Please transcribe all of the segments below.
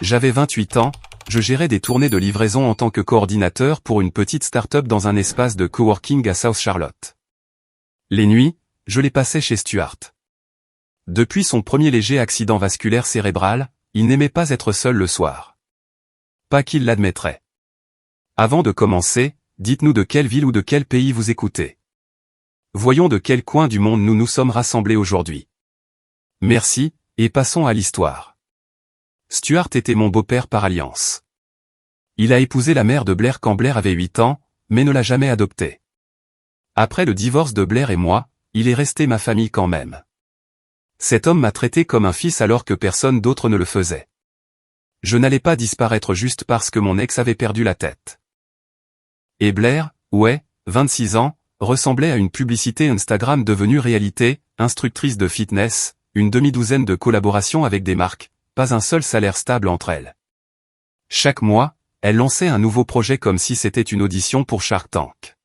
J'avais 28 ans, je gérais des tournées de livraison en tant que coordinateur pour une petite start-up dans un espace de coworking à South Charlotte. Les nuits, je les passais chez Stuart. Depuis son premier léger accident vasculaire cérébral, il n'aimait pas être seul le soir. Pas qu'il l'admettrait. Avant de commencer, dites-nous de quelle ville ou de quel pays vous écoutez. Voyons de quel coin du monde nous nous sommes rassemblés aujourd'hui. Merci, et passons à l'histoire. Stuart était mon beau-père par alliance. Il a épousé la mère de Blair quand Blair avait 8 ans, mais ne l'a jamais adopté. Après le divorce de Blair et moi, il est resté ma famille quand même. Cet homme m'a traité comme un fils alors que personne d'autre ne le faisait. Je n'allais pas disparaître juste parce que mon ex avait perdu la tête. Et Blair, ouais, 26 ans, ressemblait à une publicité Instagram devenue réalité, instructrice de fitness, une demi-douzaine de collaborations avec des marques, pas un seul salaire stable entre elles. Chaque mois, elle lançait un nouveau projet comme si c'était une audition pour Shark Tank.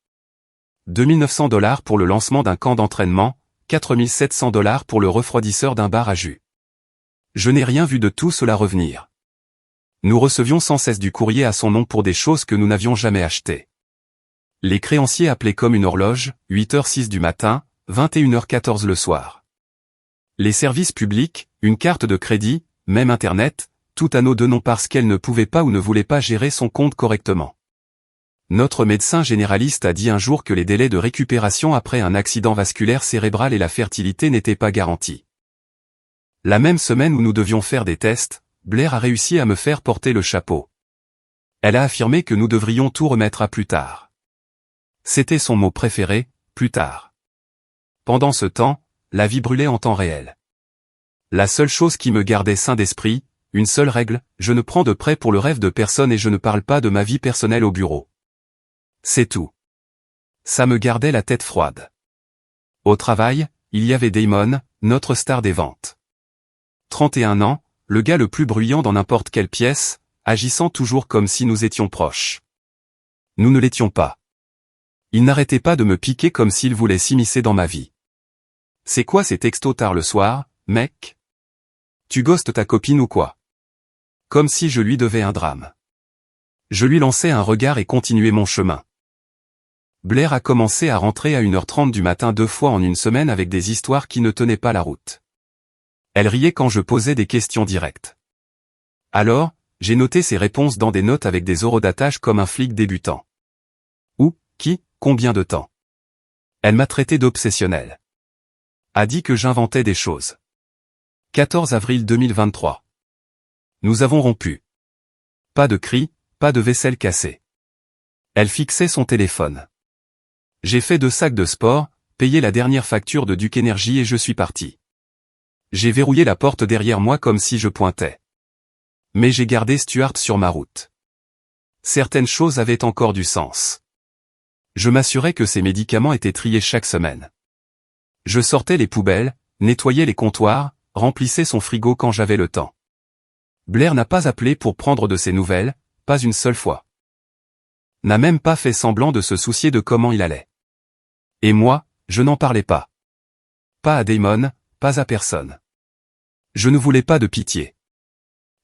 $2 900 pour le lancement d'un camp d'entraînement, $4 700 pour le refroidisseur d'un bar à jus. Je n'ai rien vu de tout cela revenir. Nous recevions sans cesse du courrier à son nom pour des choses que nous n'avions jamais achetées. Les créanciers appelaient comme une horloge, 8h06 du matin, 21h14 le soir. Les services publics, une carte de crédit, même Internet, tout à nos deux noms parce qu'elle ne pouvait pas ou ne voulait pas gérer son compte correctement. Notre médecin généraliste a dit un jour que les délais de récupération après un accident vasculaire cérébral et la fertilité n'étaient pas garantis. La même semaine où nous devions faire des tests, Blair a réussi à me faire porter le chapeau. Elle a affirmé que nous devrions tout remettre à plus tard. C'était son mot préféré, plus tard. Pendant ce temps, la vie brûlait en temps réel. La seule chose qui me gardait sain d'esprit, une seule règle, je ne prends de prêt pour le rêve de personne et je ne parle pas de ma vie personnelle au bureau. C'est tout. Ça me gardait la tête froide. Au travail, il y avait Damon, notre star des ventes. 31 ans, le gars le plus bruyant dans n'importe quelle pièce, agissant toujours comme si nous étions proches. Nous ne l'étions pas. Il n'arrêtait pas de me piquer comme s'il voulait s'immiscer dans ma vie. C'est quoi ces textos tard le soir, mec? Tu ghostes ta copine ou quoi? Comme si je lui devais un drame. Je lui lançais un regard et continuais mon chemin. Blair a commencé à rentrer à 1h30 du matin 2 fois en une semaine avec des histoires qui ne tenaient pas la route. Elle riait quand je posais des questions directes. Alors, j'ai noté ses réponses dans des notes avec des horodatage comme un flic débutant. Où, qui, combien de temps? Elle m'a traité d'obsessionnel. A dit que j'inventais des choses. 14 avril 2023. Nous avons rompu. Pas de cris, pas de vaisselle cassée. Elle fixait son téléphone. J'ai fait 2 sacs de sport, payé la dernière facture de Duke Energy et je suis parti. J'ai verrouillé la porte derrière moi comme si je pointais. Mais j'ai gardé Stuart sur ma route. Certaines choses avaient encore du sens. Je m'assurais que ses médicaments étaient triés chaque semaine. Je sortais les poubelles, nettoyais les comptoirs, remplissais son frigo quand j'avais le temps. Blair n'a pas appelé pour prendre de ses nouvelles, pas une seule fois. N'a même pas fait semblant de se soucier de comment il allait. Et moi, je n'en parlais pas. Pas à Damon, pas à personne. Je ne voulais pas de pitié.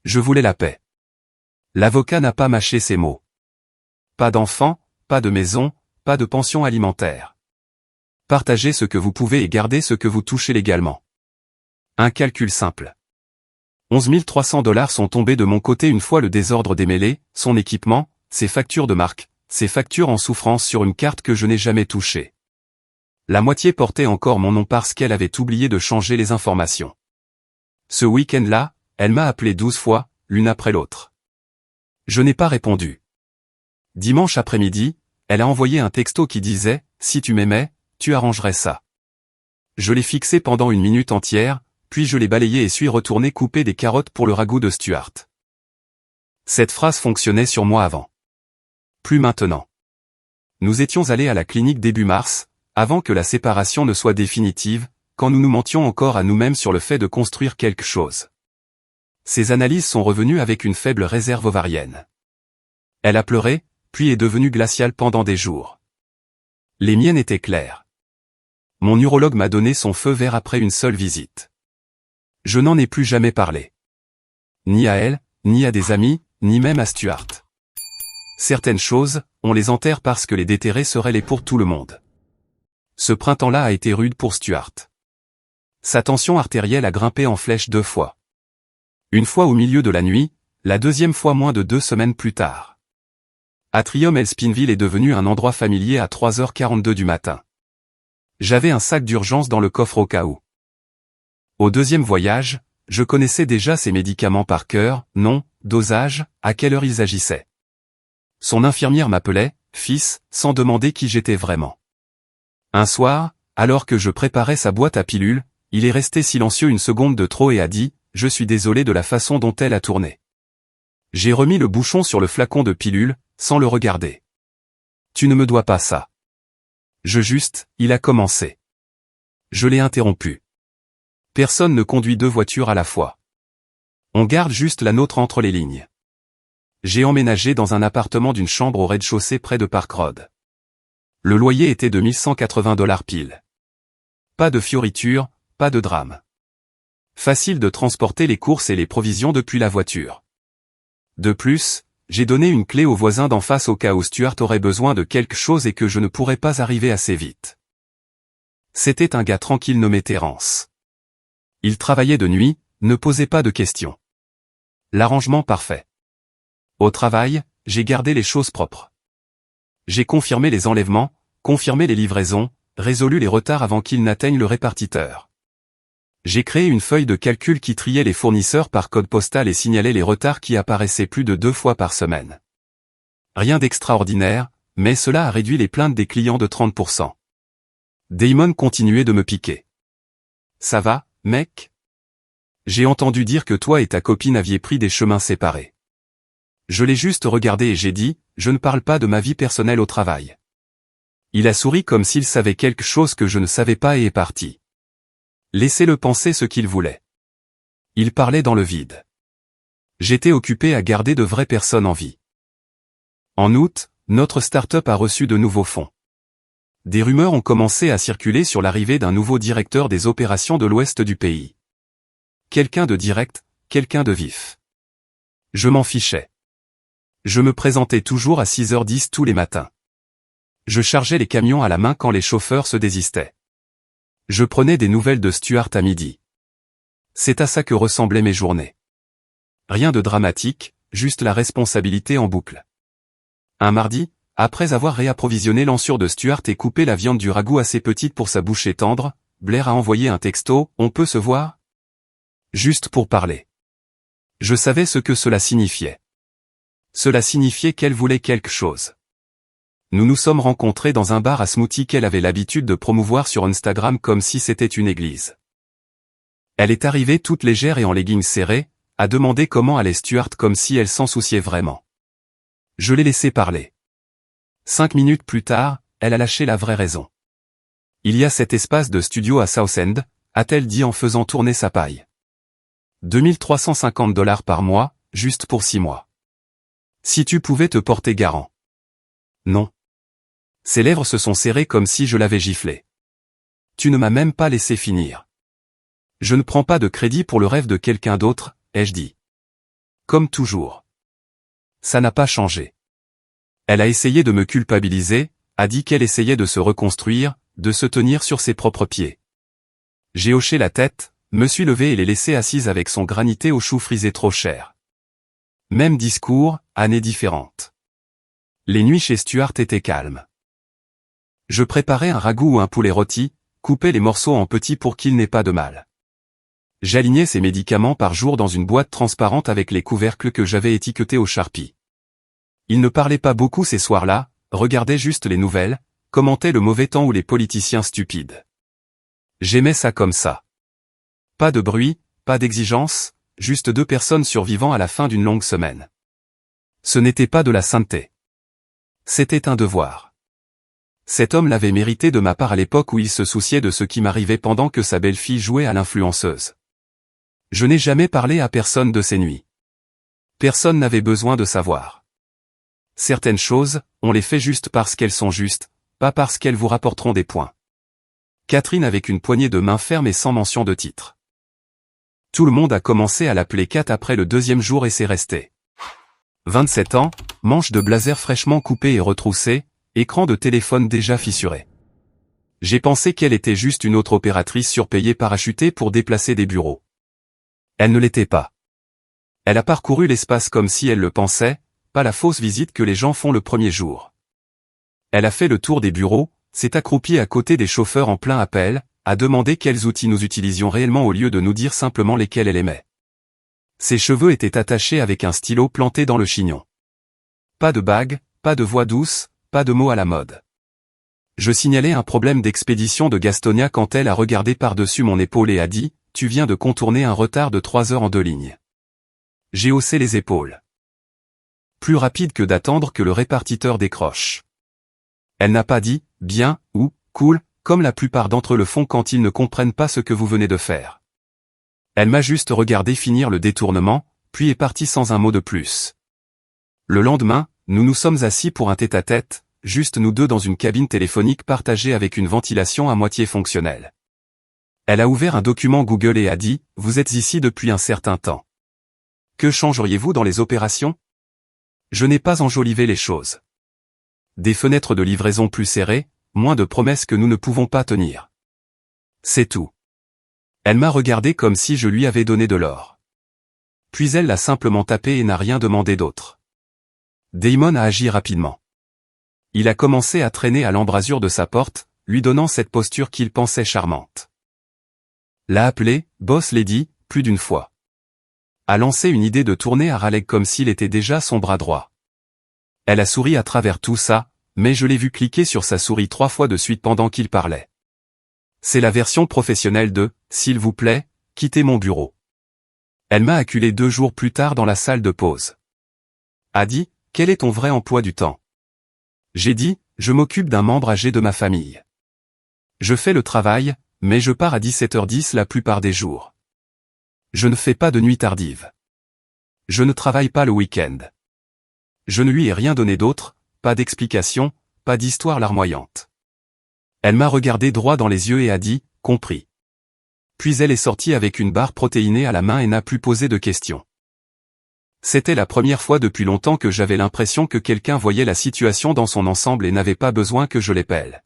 Je voulais la paix. L'avocat n'a pas mâché ses mots. Pas d'enfants, pas de maison, pas de pension alimentaire. Partagez ce que vous pouvez et gardez ce que vous touchez légalement. Un calcul simple. $11 300 sont tombés de mon côté une fois le désordre démêlé, son équipement, ses factures de marque, ses factures en souffrance sur une carte que je n'ai jamais touchée. La moitié portait encore mon nom parce qu'elle avait oublié de changer les informations. Ce week-end-là, elle m'a appelé 12 fois, l'une après l'autre. Je n'ai pas répondu. Dimanche après-midi, elle a envoyé un texto qui disait « Si tu m'aimais, tu arrangerais ça ». Je l'ai fixé pendant 1 minute entière, puis je l'ai balayé et suis retourné couper des carottes pour le ragoût de Stuart. Cette phrase fonctionnait sur moi avant. Plus maintenant. Nous étions allés à la clinique début mars, avant que la séparation ne soit définitive, quand nous nous mentions encore à nous-mêmes sur le fait de construire quelque chose. Ces analyses sont revenues avec une faible réserve ovarienne. Elle a pleuré, puis est devenue glaciale pendant des jours. Les miennes étaient claires. Mon urologue m'a donné son feu vert après une seule visite. Je n'en ai plus jamais parlé. Ni à elle, ni à des amis, ni même à Stuart. Certaines choses, on les enterre parce que les déterrer serait les pour tout le monde. Ce printemps-là a été rude pour Stuart. Sa tension artérielle a grimpé en flèche 2 fois. Une fois au milieu de la nuit, la deuxième fois moins de 2 semaines plus tard. Atrium Elspinville est devenu un endroit familier à 3h42 du matin. J'avais un sac d'urgence dans le coffre au cas où. Au deuxième voyage, je connaissais déjà ses médicaments par cœur, nom, dosage, à quelle heure ils agissaient. Son infirmière m'appelait « fils » sans demander qui j'étais vraiment. Un soir, alors que je préparais sa boîte à pilules, il est resté silencieux une seconde de trop et a dit « Je suis désolé de la façon dont elle a tourné ». J'ai remis le bouchon sur le flacon de pilules, sans le regarder. « Tu ne me dois pas ça. » Il a commencé. Je l'ai interrompu. Personne ne conduit 2 voitures à la fois. On garde juste la nôtre entre les lignes. J'ai emménagé dans un appartement d'une chambre au rez-de-chaussée près de Park Road. Le loyer était de 1180 $ pile. Pas de fioritures, pas de drame. Facile de transporter les courses et les provisions depuis la voiture. De plus, j'ai donné une clé au voisin d'en face au cas où Stuart aurait besoin de quelque chose et que je ne pourrais pas arriver assez vite. C'était un gars tranquille nommé Terence. Il travaillait de nuit, ne posait pas de questions. L'arrangement parfait. Au travail, j'ai gardé les choses propres. J'ai confirmé les enlèvements, confirmé les livraisons, résolu les retards avant qu'ils n'atteignent le répartiteur. J'ai créé une feuille de calcul qui triait les fournisseurs par code postal et signalait les retards qui apparaissaient plus de 2 fois par semaine. Rien d'extraordinaire, mais cela a réduit les plaintes des clients de 30%. Damon continuait de me piquer. « Ça va, mec ? J'ai entendu dire que toi et ta copine aviez pris des chemins séparés. » Je l'ai juste regardé et j'ai dit, je ne parle pas de ma vie personnelle au travail. Il a souri comme s'il savait quelque chose que je ne savais pas et est parti. Laissez-le penser ce qu'il voulait. Il parlait dans le vide. J'étais occupé à garder de vraies personnes en vie. En août, notre start-up a reçu de nouveaux fonds. Des rumeurs ont commencé à circuler sur l'arrivée d'un nouveau directeur des opérations de l'ouest du pays. Quelqu'un de direct, quelqu'un de vif. Je m'en fichais. Je me présentais toujours à 6h10 tous les matins. Je chargeais les camions à la main quand les chauffeurs se désistaient. Je prenais des nouvelles de Stuart à midi. C'est à ça que ressemblaient mes journées. Rien de dramatique, juste la responsabilité en boucle. Un mardi, après avoir réapprovisionné l'ensure de Stuart et coupé la viande du ragoût assez petite pour sa bouchée tendre, Blair a envoyé un texto « On peut se voir ?» Juste pour parler. Je savais ce que cela signifiait. Cela signifiait qu'elle voulait quelque chose. Nous nous sommes rencontrés dans un bar à smoothie qu'elle avait l'habitude de promouvoir sur Instagram comme si c'était une église. Elle est arrivée toute légère et en leggings serrés, a demandé comment allait Stuart comme si elle s'en souciait vraiment. Je l'ai laissé parler. 5 minutes plus tard, elle a lâché la vraie raison. Il y a cet espace de studio à Southend, a-t-elle dit en faisant tourner sa paille. 2350 $ par mois, juste pour 6 mois. Si tu pouvais te porter garant. Non. Ses lèvres se sont serrées comme si je l'avais giflé. Tu ne m'as même pas laissé finir. Je ne prends pas de crédit pour le rêve de quelqu'un d'autre, ai-je dit. Comme toujours. Ça n'a pas changé. Elle a essayé de me culpabiliser, a dit qu'elle essayait de se reconstruire, de se tenir sur ses propres pieds. J'ai hoché la tête, me suis levé et l'ai laissée assise avec son granité aux choux frisés trop cher. Même discours, année différente. Les nuits chez Stuart étaient calmes. Je préparais un ragoût ou un poulet rôti, coupais les morceaux en petits pour qu'il n'ait pas de mal. J'alignais ses médicaments par jour dans une boîte transparente avec les couvercles que j'avais étiquetés au Sharpie. Il ne parlait pas beaucoup ces soirs-là, regardait juste les nouvelles, commentait le mauvais temps ou les politiciens stupides. J'aimais ça comme ça. Pas de bruit, pas d'exigence, juste 2 personnes survivant à la fin d'une longue semaine. Ce n'était pas de la sainteté. C'était un devoir. Cet homme l'avait mérité de ma part à l'époque où il se souciait de ce qui m'arrivait pendant que sa belle-fille jouait à l'influenceuse. Je n'ai jamais parlé à personne de ces nuits. Personne n'avait besoin de savoir. Certaines choses, on les fait juste parce qu'elles sont justes, pas parce qu'elles vous rapporteront des points. Catherine avec une poignée de main ferme et sans mention de titre. Tout le monde a commencé à l'appeler Kat après le deuxième jour et c'est resté. 27 ans, manche de blazer fraîchement coupée et retroussée, écran de téléphone déjà fissuré. J'ai pensé qu'elle était juste une autre opératrice surpayée parachutée pour déplacer des bureaux. Elle ne l'était pas. Elle a parcouru l'espace comme si elle le pensait, pas la fausse visite que les gens font le premier jour. Elle a fait le tour des bureaux, s'est accroupie à côté des chauffeurs en plein appel, a demandé quels outils nous utilisions réellement au lieu de nous dire simplement lesquels elle aimait. Ses cheveux étaient attachés avec un stylo planté dans le chignon. Pas de bague, pas de voix douce, pas de mots à la mode. Je signalais un problème d'expédition de Gastonia quand elle a regardé par-dessus mon épaule et a dit « Tu viens de contourner un retard de 3 heures en 2 lignes. » J'ai haussé les épaules. Plus rapide que d'attendre que le répartiteur décroche. Elle n'a pas dit « bien » ou « cool », comme la plupart d'entre eux le font quand ils ne comprennent pas ce que vous venez de faire. Elle m'a juste regardé finir le détournement, puis est partie sans un mot de plus. Le lendemain, nous nous sommes assis pour un tête-à-tête, juste nous deux dans une cabine téléphonique partagée avec une ventilation à moitié fonctionnelle. Elle a ouvert un document Google et a dit « Vous êtes ici depuis un certain temps. Que changeriez-vous dans les opérations ?» Je n'ai pas enjolivé les choses. Des fenêtres de livraison plus serrées, moins de promesses que nous ne pouvons pas tenir. C'est tout. Elle m'a regardé comme si je lui avais donné de l'or. Puis elle l'a simplement tapé et n'a rien demandé d'autre. Damon a agi rapidement. Il a commencé à traîner à l'embrasure de sa porte, lui donnant cette posture qu'il pensait charmante. L'a appelé « Boss Lady » plus d'une fois. A lancé une idée de tourner à Raleigh comme s'il était déjà son bras droit. Elle a souri à travers tout ça, mais je l'ai vu cliquer sur sa souris 3 fois de suite pendant qu'il parlait. C'est la version professionnelle de « S'il vous plaît, quittez mon bureau ». Elle m'a acculé 2 jours plus tard dans la salle de pause. A dit « Quel est ton vrai emploi du temps ?» J'ai dit « Je m'occupe d'un membre âgé de ma famille. Je fais le travail, mais je pars à 17h10 la plupart des jours. Je ne fais pas de nuit tardive. Je ne travaille pas le week-end. » Je ne lui ai rien donné d'autre, pas d'explication, pas d'histoire larmoyante. Elle m'a regardé droit dans les yeux et a dit « Compris ». Puis elle est sortie avec une barre protéinée à la main et n'a plus posé de questions. C'était la première fois depuis longtemps que j'avais l'impression que quelqu'un voyait la situation dans son ensemble et n'avait pas besoin que je l'épelle.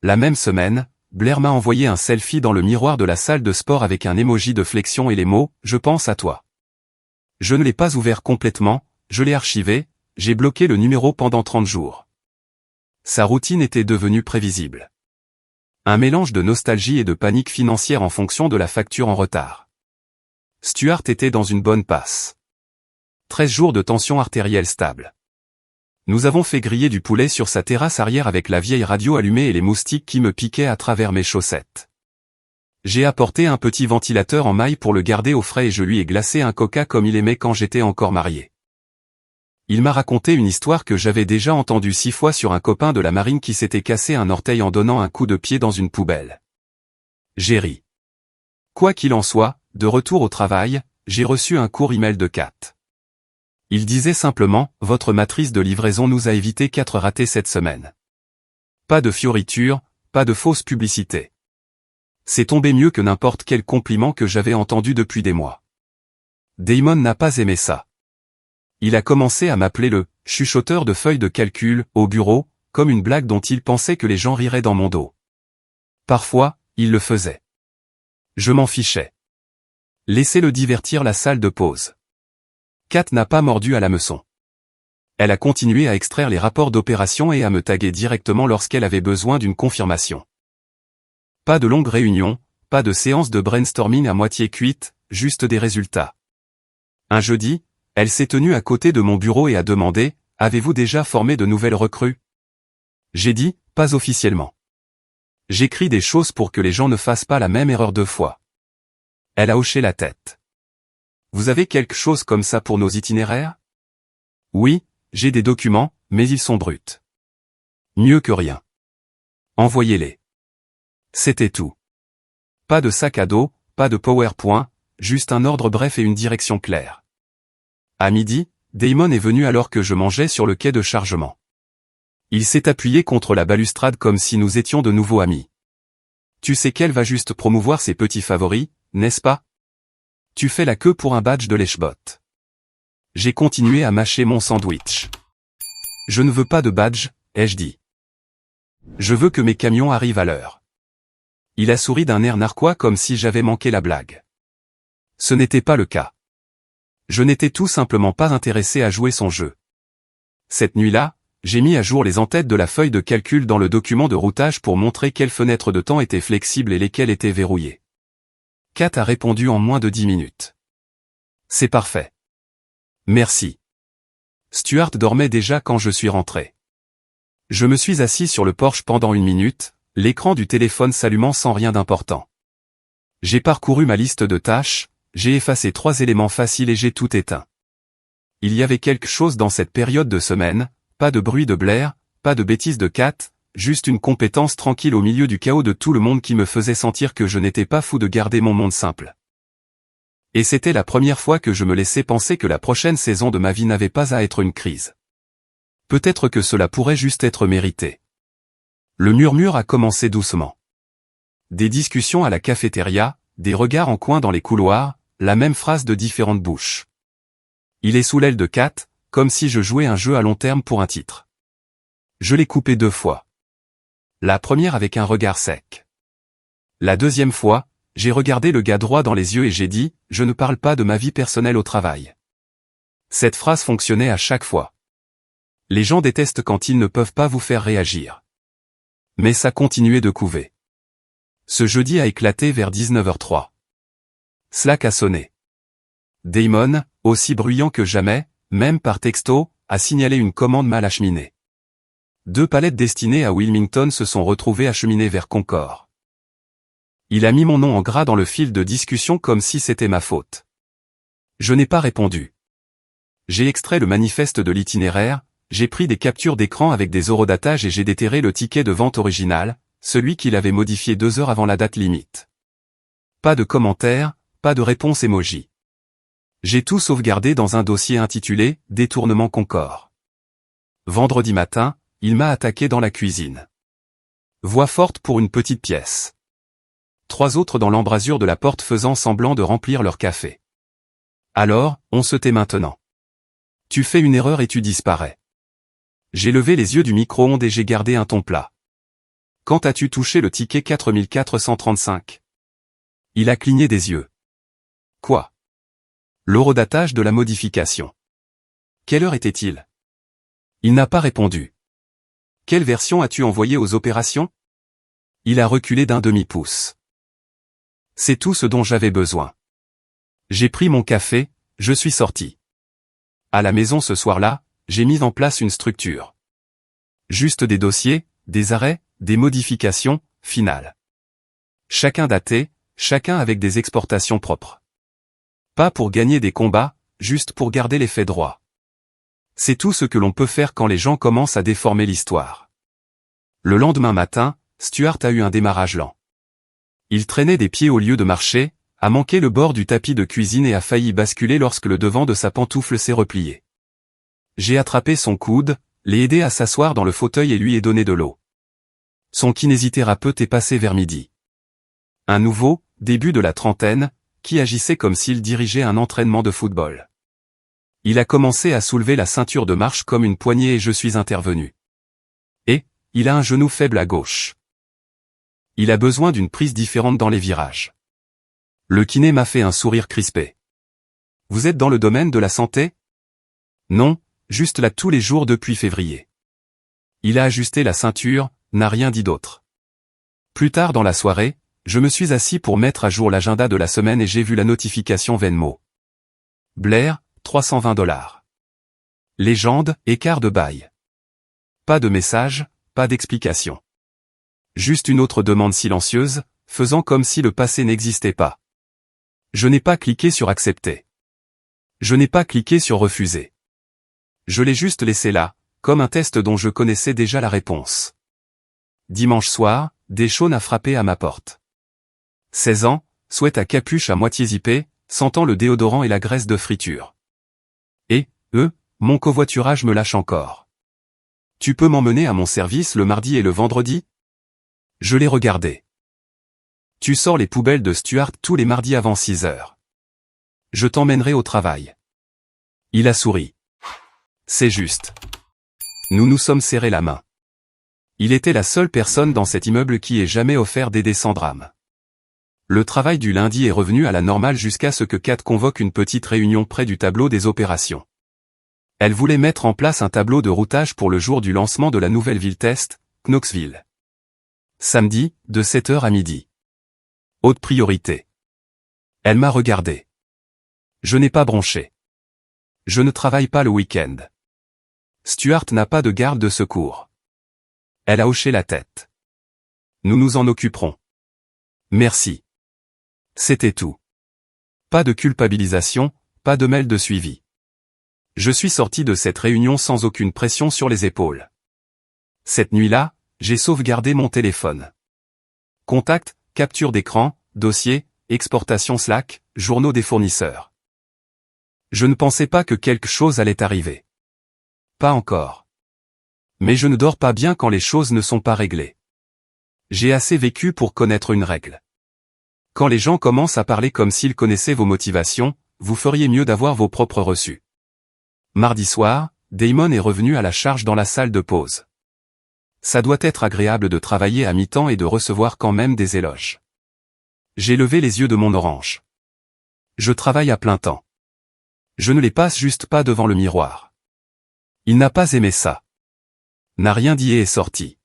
La même semaine, Blair m'a envoyé un selfie dans le miroir de la salle de sport avec un emoji de flexion et les mots « Je pense à toi ». Je ne l'ai pas ouvert complètement, je l'ai archivé, j'ai bloqué le numéro pendant 30 jours. Sa routine était devenue prévisible. Un mélange de nostalgie et de panique financière en fonction de la facture en retard. Stuart était dans une bonne passe. 13 jours de tension artérielle stable. Nous avons fait griller du poulet sur sa terrasse arrière avec la vieille radio allumée et les moustiques qui me piquaient à travers mes chaussettes. J'ai apporté un petit ventilateur en maille pour le garder au frais et je lui ai glacé un coca comme il aimait quand j'étais encore marié. Il m'a raconté une histoire que j'avais déjà entendue 6 fois sur un copain de la marine qui s'était cassé un orteil en donnant un coup de pied dans une poubelle. J'ai ri. Quoi qu'il en soit, de retour au travail, j'ai reçu un court email de Kat. Il disait simplement « Votre matrice de livraison nous a évité 4 ratés cette semaine. » Pas de fioritures, pas de fausse publicité. C'est tombé mieux que n'importe quel compliment que j'avais entendu depuis des mois. Damon n'a pas aimé ça. Il a commencé à m'appeler le « chuchoteur de feuilles de calcul » au bureau, comme une blague dont il pensait que les gens riraient dans mon dos. Parfois, il le faisait. Je m'en fichais. Laissez-le divertir la salle de pause. Kat n'a pas mordu à l'hameçon. Elle a continué à extraire les rapports d'opération et à me taguer directement lorsqu'elle avait besoin d'une confirmation. Pas de longue réunion, pas de séance de brainstorming à moitié cuite, juste des résultats. Un jeudi, elle s'est tenue à côté de mon bureau et a demandé « Avez-vous déjà formé de nouvelles recrues ?» J'ai dit « Pas officiellement. J'écris des choses pour que les gens ne fassent pas la même erreur 2 fois. » Elle a hoché la tête. « Vous avez quelque chose comme ça pour nos itinéraires ?» Oui, j'ai des documents, mais ils sont bruts. Mieux que rien. Envoyez-les. C'était tout. Pas de sac à dos, pas de PowerPoint, juste un ordre bref et une direction claire. À midi, Damon est venu alors que je mangeais sur le quai de chargement. Il s'est appuyé contre la balustrade comme si nous étions de nouveaux amis. Tu sais qu'elle va juste promouvoir ses petits favoris, n'est-ce pas ? Tu fais la queue pour un badge de lèche-bot. J'ai continué à mâcher mon sandwich. Je ne veux pas de badge, ai-je dit. Je veux que mes camions arrivent à l'heure. Il a souri d'un air narquois comme si j'avais manqué la blague. Ce n'était pas le cas. Je n'étais tout simplement pas intéressé à jouer son jeu. Cette nuit-là, j'ai mis à jour les en-têtes de la feuille de calcul dans le document de routage pour montrer quelles fenêtres de temps étaient flexibles et lesquelles étaient verrouillées. Kat a répondu en moins de 10 minutes. C'est parfait. Merci. Stuart dormait déjà quand je suis rentré. Je me suis assis sur le porche pendant 1 minute, l'écran du téléphone s'allumant sans rien d'important. J'ai parcouru ma liste de tâches, j'ai effacé 3 éléments faciles et j'ai tout éteint. Il y avait quelque chose dans cette période de semaine, pas de bruit de Blair, pas de bêtises de Kat, juste une compétence tranquille au milieu du chaos de tout le monde qui me faisait sentir que je n'étais pas fou de garder mon monde simple. Et c'était la première fois que je me laissais penser que la prochaine saison de ma vie n'avait pas à être une crise. Peut-être que cela pourrait juste être mérité. Le murmure a commencé doucement. Des discussions à la cafétéria, des regards en coin dans les couloirs, la même phrase de différentes bouches. Il est sous l'aile de Kat, comme si je jouais un jeu à long terme pour un titre. Je l'ai coupé 2 fois. La première avec un regard sec. La deuxième fois, j'ai regardé le gars droit dans les yeux et j'ai dit, je ne parle pas de ma vie personnelle au travail. Cette phrase fonctionnait à chaque fois. Les gens détestent quand ils ne peuvent pas vous faire réagir. Mais ça continuait de couver. Ce jeudi a éclaté vers 19h03. Slack a sonné. Damon, aussi bruyant que jamais, même par texto, a signalé une commande mal acheminée. 2 palettes destinées à Wilmington se sont retrouvées acheminées vers Concord. Il a mis mon nom en gras dans le fil de discussion comme si c'était ma faute. Je n'ai pas répondu. J'ai extrait le manifeste de l'itinéraire, j'ai pris des captures d'écran avec des eurodatages et j'ai déterré le ticket de vente original, celui qu'il avait modifié 2 heures avant la date limite. Pas de commentaires, pas de réponse emoji. J'ai tout sauvegardé dans un dossier intitulé « Détournement Concord ». Vendredi matin, il m'a attaqué dans la cuisine. Voix forte pour une petite pièce. 3 autres dans l'embrasure de la porte faisant semblant de remplir leur café. Alors, on se tait maintenant. Tu fais une erreur et tu disparais. J'ai levé les yeux du micro-ondes et j'ai gardé un ton plat. Quand as-tu touché le ticket 4435 ? Il a cligné des yeux. Quoi ? L'horodatage de la modification. Quelle heure était-il ? Il n'a pas répondu. Quelle version as-tu envoyée aux opérations ? Il a reculé d'1 demi-pouce. C'est tout ce dont j'avais besoin. J'ai pris mon café, je suis sorti. À la maison ce soir-là, j'ai mis en place une structure. Juste des dossiers, des arrêts, des modifications, finales. Chacun daté, chacun avec des exportations propres. Pas pour gagner des combats, juste pour garder les faits droits. C'est tout ce que l'on peut faire quand les gens commencent à déformer l'histoire. Le lendemain matin, Stuart a eu un démarrage lent. Il traînait des pieds au lieu de marcher, a manqué le bord du tapis de cuisine et a failli basculer lorsque le devant de sa pantoufle s'est replié. J'ai attrapé son coude, l'ai aidé à s'asseoir dans le fauteuil et lui ai donné de l'eau. Son kinésithérapeute est passé vers midi. Un nouveau, début de la trentaine, qui agissait comme s'il dirigeait un entraînement de football. Il a commencé à soulever la ceinture de marche comme une poignée et je suis intervenu. Et, il a un genou faible à gauche. Il a besoin d'une prise différente dans les virages. Le kiné m'a fait un sourire crispé. Vous êtes dans le domaine de la santé ? Non, juste là tous les jours depuis février. Il a ajusté la ceinture, n'a rien dit d'autre. Plus tard dans la soirée, je me suis assis pour mettre à jour l'agenda de la semaine et j'ai vu la notification Venmo. Blair, $320. Légende, écart de bail. Pas de message, pas d'explication. Juste une autre demande silencieuse, faisant comme si le passé n'existait pas. Je n'ai pas cliqué sur accepter. Je n'ai pas cliqué sur refuser. Je l'ai juste laissé là, comme un test dont je connaissais déjà la réponse. Dimanche soir, Deshaun a frappé à ma porte. 16 ans, souhaite à capuche à moitié zippée, sentant le déodorant et la graisse de friture. Et, mon covoiturage me lâche encore. Tu peux m'emmener à mon service le mardi et le vendredi ? Je l'ai regardé. Tu sors les poubelles de Stuart tous les mardis avant 6 heures. Je t'emmènerai au travail. Il a souri. C'est juste. Nous nous sommes serrés la main. Il était la seule personne dans cet immeuble qui ait jamais offert d'aider sans drame. Le travail du lundi est revenu à la normale jusqu'à ce que Kat convoque une petite réunion près du tableau des opérations. Elle voulait mettre en place un tableau de routage pour le jour du lancement de la nouvelle ville-test, Knoxville. Samedi, de 7h à midi. Haute priorité. Elle m'a regardé. Je n'ai pas bronché. Je ne travaille pas le week-end. Stuart n'a pas de garde de secours. Elle a hoché la tête. Nous nous en occuperons. Merci. C'était tout. Pas de culpabilisation, pas de mail de suivi. Je suis sorti de cette réunion sans aucune pression sur les épaules. Cette nuit-là, j'ai sauvegardé mon téléphone. Contact, capture d'écran, dossier, exportation Slack, journaux des fournisseurs. Je ne pensais pas que quelque chose allait arriver. Pas encore. Mais je ne dors pas bien quand les choses ne sont pas réglées. J'ai assez vécu pour connaître une règle. Quand les gens commencent à parler comme s'ils connaissaient vos motivations, vous feriez mieux d'avoir vos propres reçus. Mardi soir, Damon est revenu à la charge dans la salle de pause. Ça doit être agréable de travailler à mi-temps et de recevoir quand même des éloges. J'ai levé les yeux de mon orange. Je travaille à plein temps. Je ne les passe juste pas devant le miroir. Il n'a pas aimé ça. N'a rien dit et est sorti.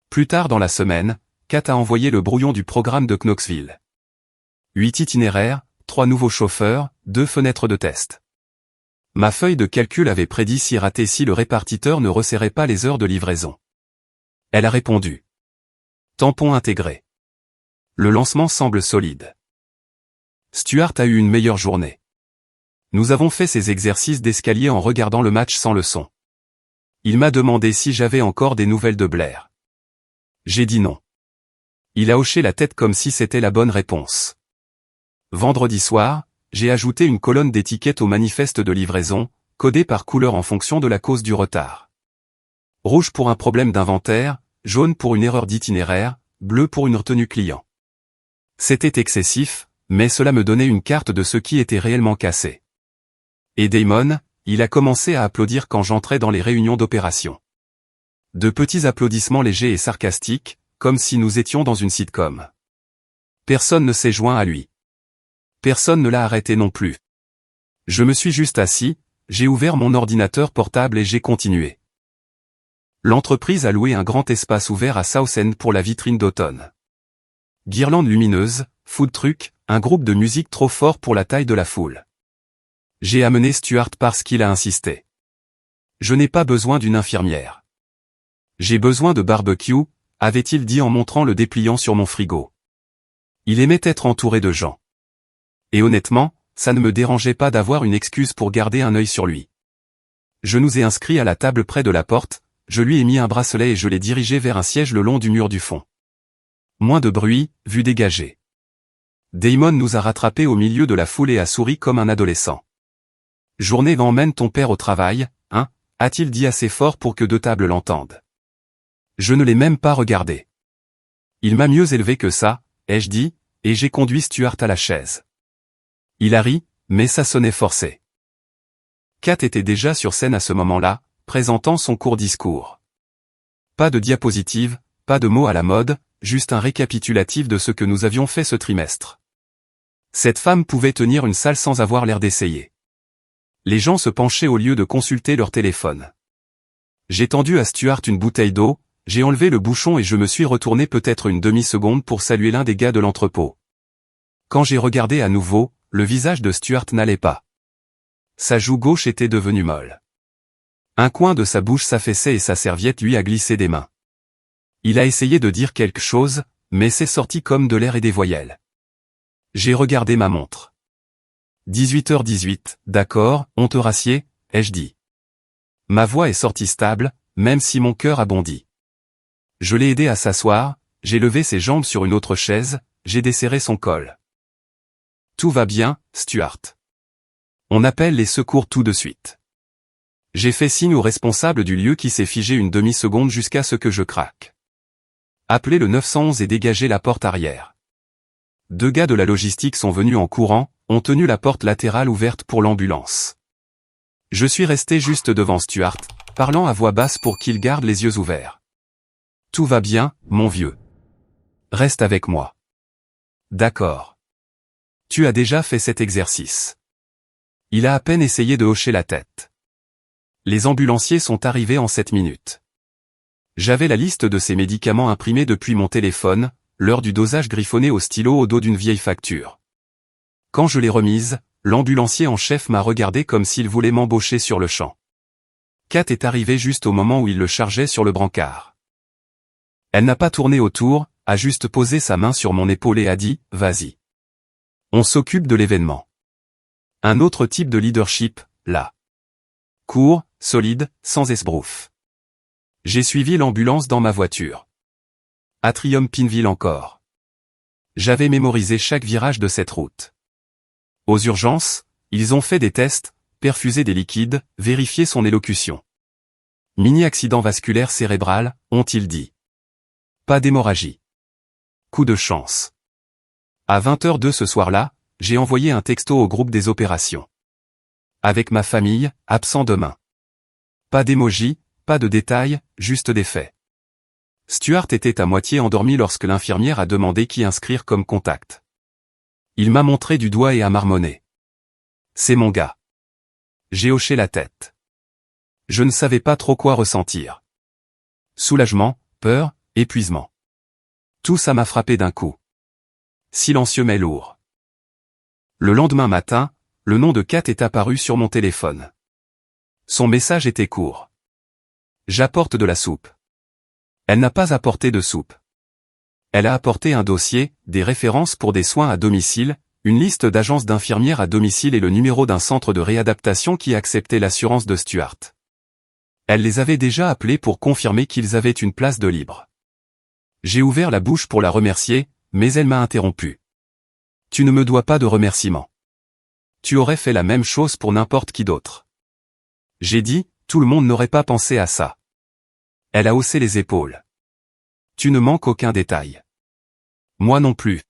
Plus tard dans la semaine, Kat a envoyé le brouillon du programme de Knoxville. 8 itinéraires, 3 nouveaux chauffeurs, 2 fenêtres de test. Ma feuille de calcul avait prédit si raté si le répartiteur ne resserrait pas les heures de livraison. Elle a répondu. Tampon intégré. Le lancement semble solide. Stuart a eu une meilleure journée. Nous avons fait ces exercices d'escalier en regardant le match sans le son. Il m'a demandé si j'avais encore des nouvelles de Blair. J'ai dit non. Il a hoché la tête comme si c'était la bonne réponse. Vendredi soir, j'ai ajouté une colonne d'étiquettes au manifeste de livraison, codée par couleur en fonction de la cause du retard. Rouge pour un problème d'inventaire, jaune pour une erreur d'itinéraire, bleu pour une retenue client. C'était excessif, mais cela me donnait une carte de ce qui était réellement cassé. Et Damon, il a commencé à applaudir quand j'entrais dans les réunions d'opération. De petits applaudissements légers et sarcastiques, comme si nous étions dans une sitcom. Personne ne s'est joint à lui. Personne ne l'a arrêté non plus. Je me suis juste assis, j'ai ouvert mon ordinateur portable et j'ai continué. L'entreprise a loué un grand espace ouvert à South End pour la vitrine d'automne. Guirlandes lumineuses, food truck, un groupe de musique trop fort pour la taille de la foule. J'ai amené Stuart parce qu'il a insisté. Je n'ai pas besoin d'une infirmière. J'ai besoin de barbecue, avait-il dit en montrant le dépliant sur mon frigo. Il aimait être entouré de gens. Et honnêtement, ça ne me dérangeait pas d'avoir une excuse pour garder un œil sur lui. Je nous ai inscrits à la table près de la porte, je lui ai mis un bracelet et je l'ai dirigé vers un siège le long du mur du fond. Moins de bruit, vue dégagée. Damon nous a rattrapés au milieu de la foule et a souri comme un adolescent. Journée emmène ton père au travail, hein, a-t-il dit assez fort pour que 2 tables l'entendent. Je ne l'ai même pas regardé. Il m'a mieux élevé que ça, ai-je dit, et j'ai conduit Stuart à la chaise. Il a ri, mais ça sonnait forcé. Kat était déjà sur scène à ce moment-là, présentant son court discours. Pas de diapositive, pas de mots à la mode, juste un récapitulatif de ce que nous avions fait ce trimestre. Cette femme pouvait tenir une salle sans avoir l'air d'essayer. Les gens se penchaient au lieu de consulter leur téléphone. J'ai tendu à Stuart une bouteille d'eau, j'ai enlevé le bouchon et je me suis retourné peut-être une demi-seconde pour saluer l'un des gars de l'entrepôt. Quand j'ai regardé à nouveau, le visage de Stuart n'allait pas. Sa joue gauche était devenue molle. Un coin de sa bouche s'affaissait et sa serviette lui a glissé des mains. Il a essayé de dire quelque chose, mais c'est sorti comme de l'air et des voyelles. J'ai regardé ma montre. 18h18, d'accord, on te rassied, ai-je dit. Ma voix est sortie stable, même si mon cœur a bondi. Je l'ai aidé à s'asseoir, j'ai levé ses jambes sur une autre chaise, j'ai desserré son col. Tout va bien, Stuart. On appelle les secours tout de suite. J'ai fait signe au responsable du lieu qui s'est figé une demi-seconde jusqu'à ce que je craque. Appelez le 911 et dégagez la porte arrière. 2 gars de la logistique sont venus en courant, ont tenu la porte latérale ouverte pour l'ambulance. Je suis resté juste devant Stuart, parlant à voix basse pour qu'il garde les yeux ouverts. Tout va bien, mon vieux. Reste avec moi. D'accord. Tu as déjà fait cet exercice. Il a à peine essayé de hocher la tête. Les ambulanciers sont arrivés en 7 minutes. J'avais la liste de ces médicaments imprimée depuis mon téléphone, l'heure du dosage griffonnée au stylo au dos d'une vieille facture. Quand je l'ai remise, l'ambulancier en chef m'a regardé comme s'il voulait m'embaucher sur le champ. Kat est arrivée juste au moment où il le chargeait sur le brancard. Elle n'a pas tourné autour, a juste posé sa main sur mon épaule et a dit « Vas-y. On s'occupe de l'événement. » Un autre type de leadership, là. Court, solide, sans esbrouf. J'ai suivi l'ambulance dans ma voiture. Atrium Pinville encore. J'avais mémorisé chaque virage de cette route. Aux urgences, ils ont fait des tests, perfusé des liquides, vérifié son élocution. Mini-accident vasculaire cérébral, ont-ils dit. Pas d'hémorragie. Coup de chance. À 20h02 ce soir-là, j'ai envoyé un texto au groupe des opérations. Avec ma famille, absent demain. Pas d'émoji, pas de détails, juste des faits. Stuart était à moitié endormi lorsque l'infirmière a demandé qui inscrire comme contact. Il m'a montré du doigt et a marmonné. C'est mon gars. J'ai hoché la tête. Je ne savais pas trop quoi ressentir. Soulagement, peur, épuisement. Tout ça m'a frappé d'un coup. Silencieux mais lourd. Le lendemain matin, le nom de Kat est apparu sur mon téléphone. Son message était court. J'apporte de la soupe. Elle n'a pas apporté de soupe. Elle a apporté un dossier, des références pour des soins à domicile, une liste d'agences d'infirmières à domicile et le numéro d'un centre de réadaptation qui acceptait l'assurance de Stuart. Elle les avait déjà appelés pour confirmer qu'ils avaient une place de libre. J'ai ouvert la bouche pour la remercier, mais elle m'a interrompu. Tu ne me dois pas de remerciements. Tu aurais fait la même chose pour n'importe qui d'autre. J'ai dit, tout le monde n'aurait pas pensé à ça. Elle a haussé les épaules. Tu ne manques aucun détail. Moi non plus.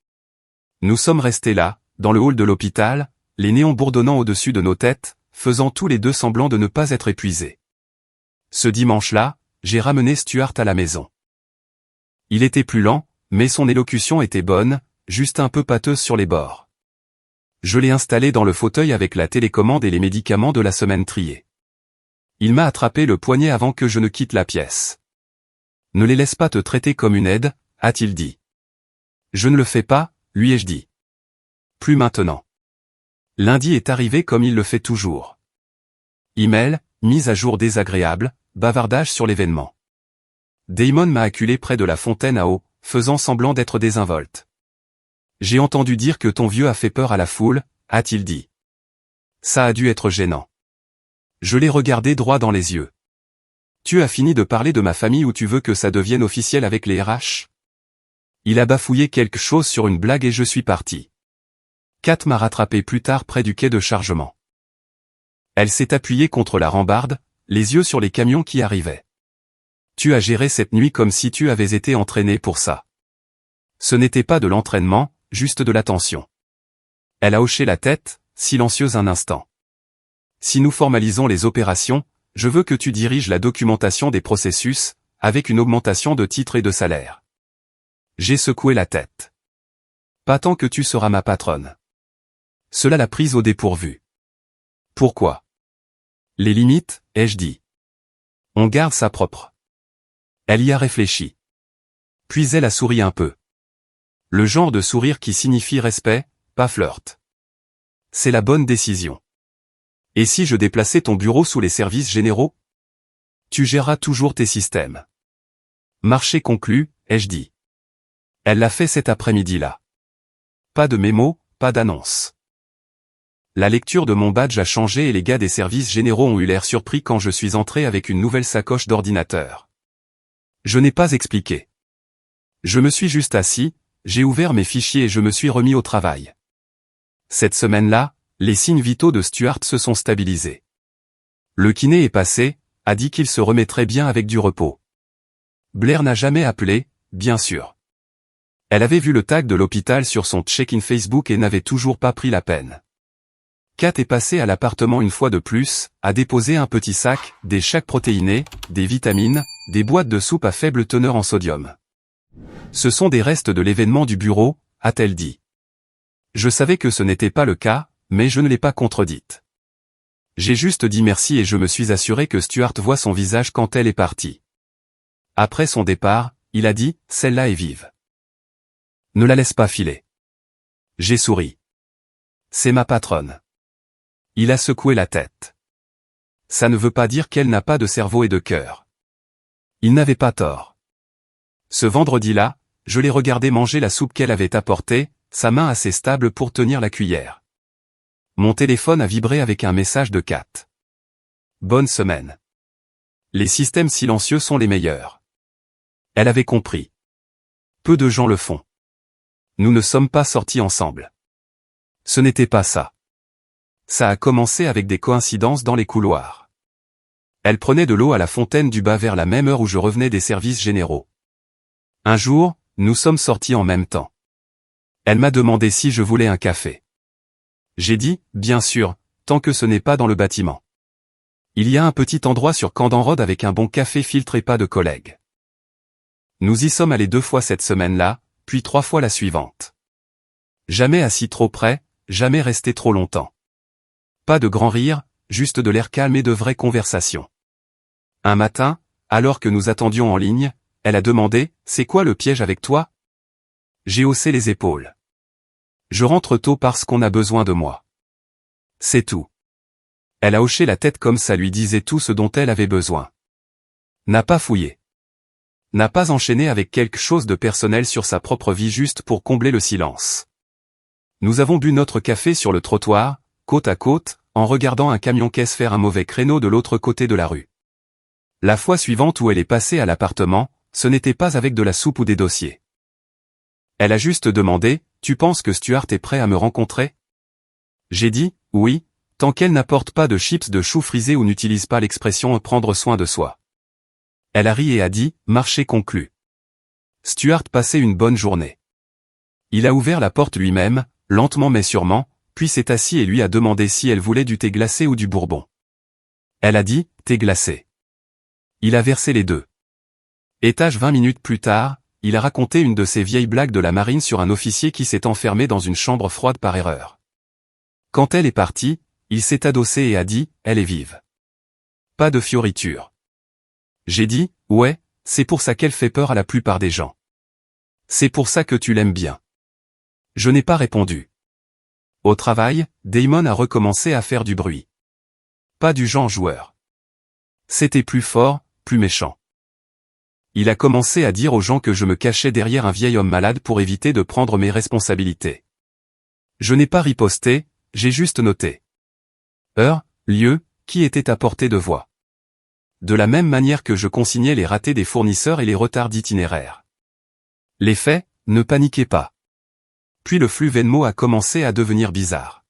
Nous sommes restés là, dans le hall de l'hôpital, les néons bourdonnant au-dessus de nos têtes, faisant tous les deux semblant de ne pas être épuisés. Ce dimanche-là, j'ai ramené Stuart à la maison. Il était plus lent, mais son élocution était bonne, juste un peu pâteuse sur les bords. Je l'ai installé dans le fauteuil avec la télécommande et les médicaments de la semaine triés. Il m'a attrapé le poignet avant que je ne quitte la pièce. Ne les laisse pas te traiter comme une aide, a-t-il dit. Je ne le fais pas, lui ai-je dit. Plus maintenant. Lundi est arrivé comme il le fait toujours. Email, mise à jour désagréable, bavardage sur l'événement. Damon m'a acculé près de la fontaine à eau, faisant semblant d'être désinvolte. J'ai entendu dire que ton vieux a fait peur à la foule, a-t-il dit. Ça a dû être gênant. Je l'ai regardé droit dans les yeux. Tu as fini de parler de ma famille ou tu veux que ça devienne officiel avec les RH? Il a bafouillé quelque chose sur une blague et je suis parti. Kat m'a rattrapé plus tard près du quai de chargement. Elle s'est appuyée contre la rambarde, les yeux sur les camions qui arrivaient. Tu as géré cette nuit comme si tu avais été entraîné pour ça. Ce n'était pas de l'entraînement, juste de l'attention. Elle a hoché la tête, silencieuse un instant. Si nous formalisons les opérations, je veux que tu diriges la documentation des processus, avec une augmentation de titre et de salaire. J'ai secoué la tête. Pas tant que tu seras ma patronne. Cela l'a prise au dépourvu. Pourquoi? Les limites, ai-je dit. On garde sa propre. Elle y a réfléchi. Puis elle a souri un peu. Le genre de sourire qui signifie respect, pas flirt. C'est la bonne décision. Et si je déplaçais ton bureau sous les services généraux? Tu géreras toujours tes systèmes. Marché conclu, ai-je dit. Elle l'a fait cet après-midi-là. Pas de mémo, pas d'annonce. La lecture de mon badge a changé et les gars des services généraux ont eu l'air surpris quand je suis entré avec une nouvelle sacoche d'ordinateur. Je n'ai pas expliqué. Je me suis juste assis, j'ai ouvert mes fichiers et je me suis remis au travail. Cette semaine-là, les signes vitaux de Stuart se sont stabilisés. Le kiné est passé, a dit qu'il se remettrait bien avec du repos. Blair n'a jamais appelé, bien sûr. Elle avait vu le tag de l'hôpital sur son check-in Facebook et n'avait toujours pas pris la peine. Kat est passée à l'appartement une fois de plus, a déposé un petit sac, des shakes protéinés, des vitamines, des boîtes de soupe à faible teneur en sodium. Ce sont des restes de l'événement du bureau, a-t-elle dit. Je savais que ce n'était pas le cas, mais je ne l'ai pas contredite. J'ai juste dit merci et je me suis assuré que Stuart voit son visage quand elle est partie. Après son départ, il a dit, celle-là est vive. Ne la laisse pas filer. J'ai souri. C'est ma patronne. Il a secoué la tête. Ça ne veut pas dire qu'elle n'a pas de cerveau et de cœur. Il n'avait pas tort. Ce vendredi-là, je l'ai regardé manger la soupe qu'elle avait apportée, sa main assez stable pour tenir la cuillère. Mon téléphone a vibré avec un message de Kat. Bonne semaine. Les systèmes silencieux sont les meilleurs. Elle avait compris. Peu de gens le font. Nous ne sommes pas sortis ensemble. Ce n'était pas ça. Ça a commencé avec des coïncidences dans les couloirs. Elle prenait de l'eau à la fontaine du bas vers la même heure où je revenais des services généraux. Un jour, nous sommes sortis en même temps. Elle m'a demandé si je voulais un café. J'ai dit, bien sûr, tant que ce n'est pas dans le bâtiment. Il y a un petit endroit sur Camden Road avec un bon café filtré, pas de collègues. Nous y sommes allés 2 fois cette semaine-là, puis 3 fois la suivante. Jamais assis trop près, jamais resté trop longtemps. Pas de grands rires, juste de l'air calme et de vraies conversations. Un matin, alors que nous attendions en ligne, elle a demandé, « C'est quoi le piège avec toi ?» J'ai haussé les épaules. Je rentre tôt parce qu'on a besoin de moi. C'est tout. Elle a hoché la tête comme ça lui disait tout ce dont elle avait besoin. N'a pas fouillé. N'a pas enchaîné avec quelque chose de personnel sur sa propre vie juste pour combler le silence. Nous avons bu notre café sur le trottoir, côte à côte, en regardant un camion-caisse faire un mauvais créneau de l'autre côté de la rue. La fois suivante où elle est passée à l'appartement, ce n'était pas avec de la soupe ou des dossiers. Elle a juste demandé, « Tu penses que Stuart est prêt à me rencontrer ?» J'ai dit, « Oui, tant qu'elle n'apporte pas de chips de chou frisés ou n'utilise pas l'expression « prendre soin de soi ». Elle a ri et a dit, « Marché conclu. » Stuart passait une bonne journée. Il a ouvert la porte lui-même, lentement mais sûrement, puis s'est assis et lui a demandé si elle voulait du thé glacé ou du bourbon. Elle a dit, thé glacé. Il a versé les deux. Étage 20 minutes plus tard, il a raconté une de ces vieilles blagues de la marine sur un officier qui s'est enfermé dans une chambre froide par erreur. Quand elle est partie, il s'est adossé et a dit, elle est vive. Pas de fioritures. J'ai dit, ouais, c'est pour ça qu'elle fait peur à la plupart des gens. C'est pour ça que tu l'aimes bien. Je n'ai pas répondu. Au travail, Damon a recommencé à faire du bruit. Pas du genre joueur. C'était plus fort, plus méchant. Il a commencé à dire aux gens que je me cachais derrière un vieil homme malade pour éviter de prendre mes responsabilités. Je n'ai pas riposté, j'ai juste noté. Heure, lieu, qui était à portée de voix. De la même manière que je consignais les ratés des fournisseurs et les retards d'itinéraire. Les faits, ne paniquez pas. Puis le flux Venmo a commencé à devenir bizarre.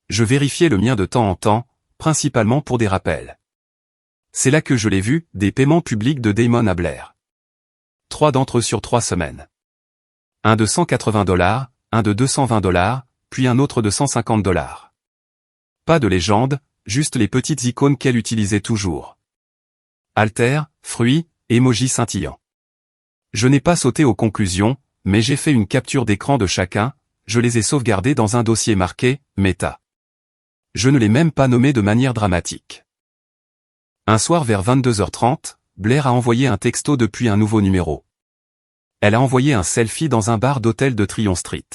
Je vérifiais le mien de temps en temps, principalement pour des rappels. C'est là que je l'ai vu, des paiements publics de Damon à Blair. 3 d'entre eux sur 3 semaines. Un de $180, un de $220, puis un autre de $150. Pas de légende, juste les petites icônes qu'elle utilisait toujours. Alter, fruits, emoji scintillant. Je n'ai pas sauté aux conclusions, mais j'ai fait une capture d'écran de chacun, je les ai sauvegardés dans un dossier marqué « Meta ». Je ne l'ai même pas nommé de manière dramatique. Un soir vers 22h30, Blair a envoyé un texto depuis un nouveau numéro. Elle a envoyé un selfie dans un bar d'hôtel de Tryon Street.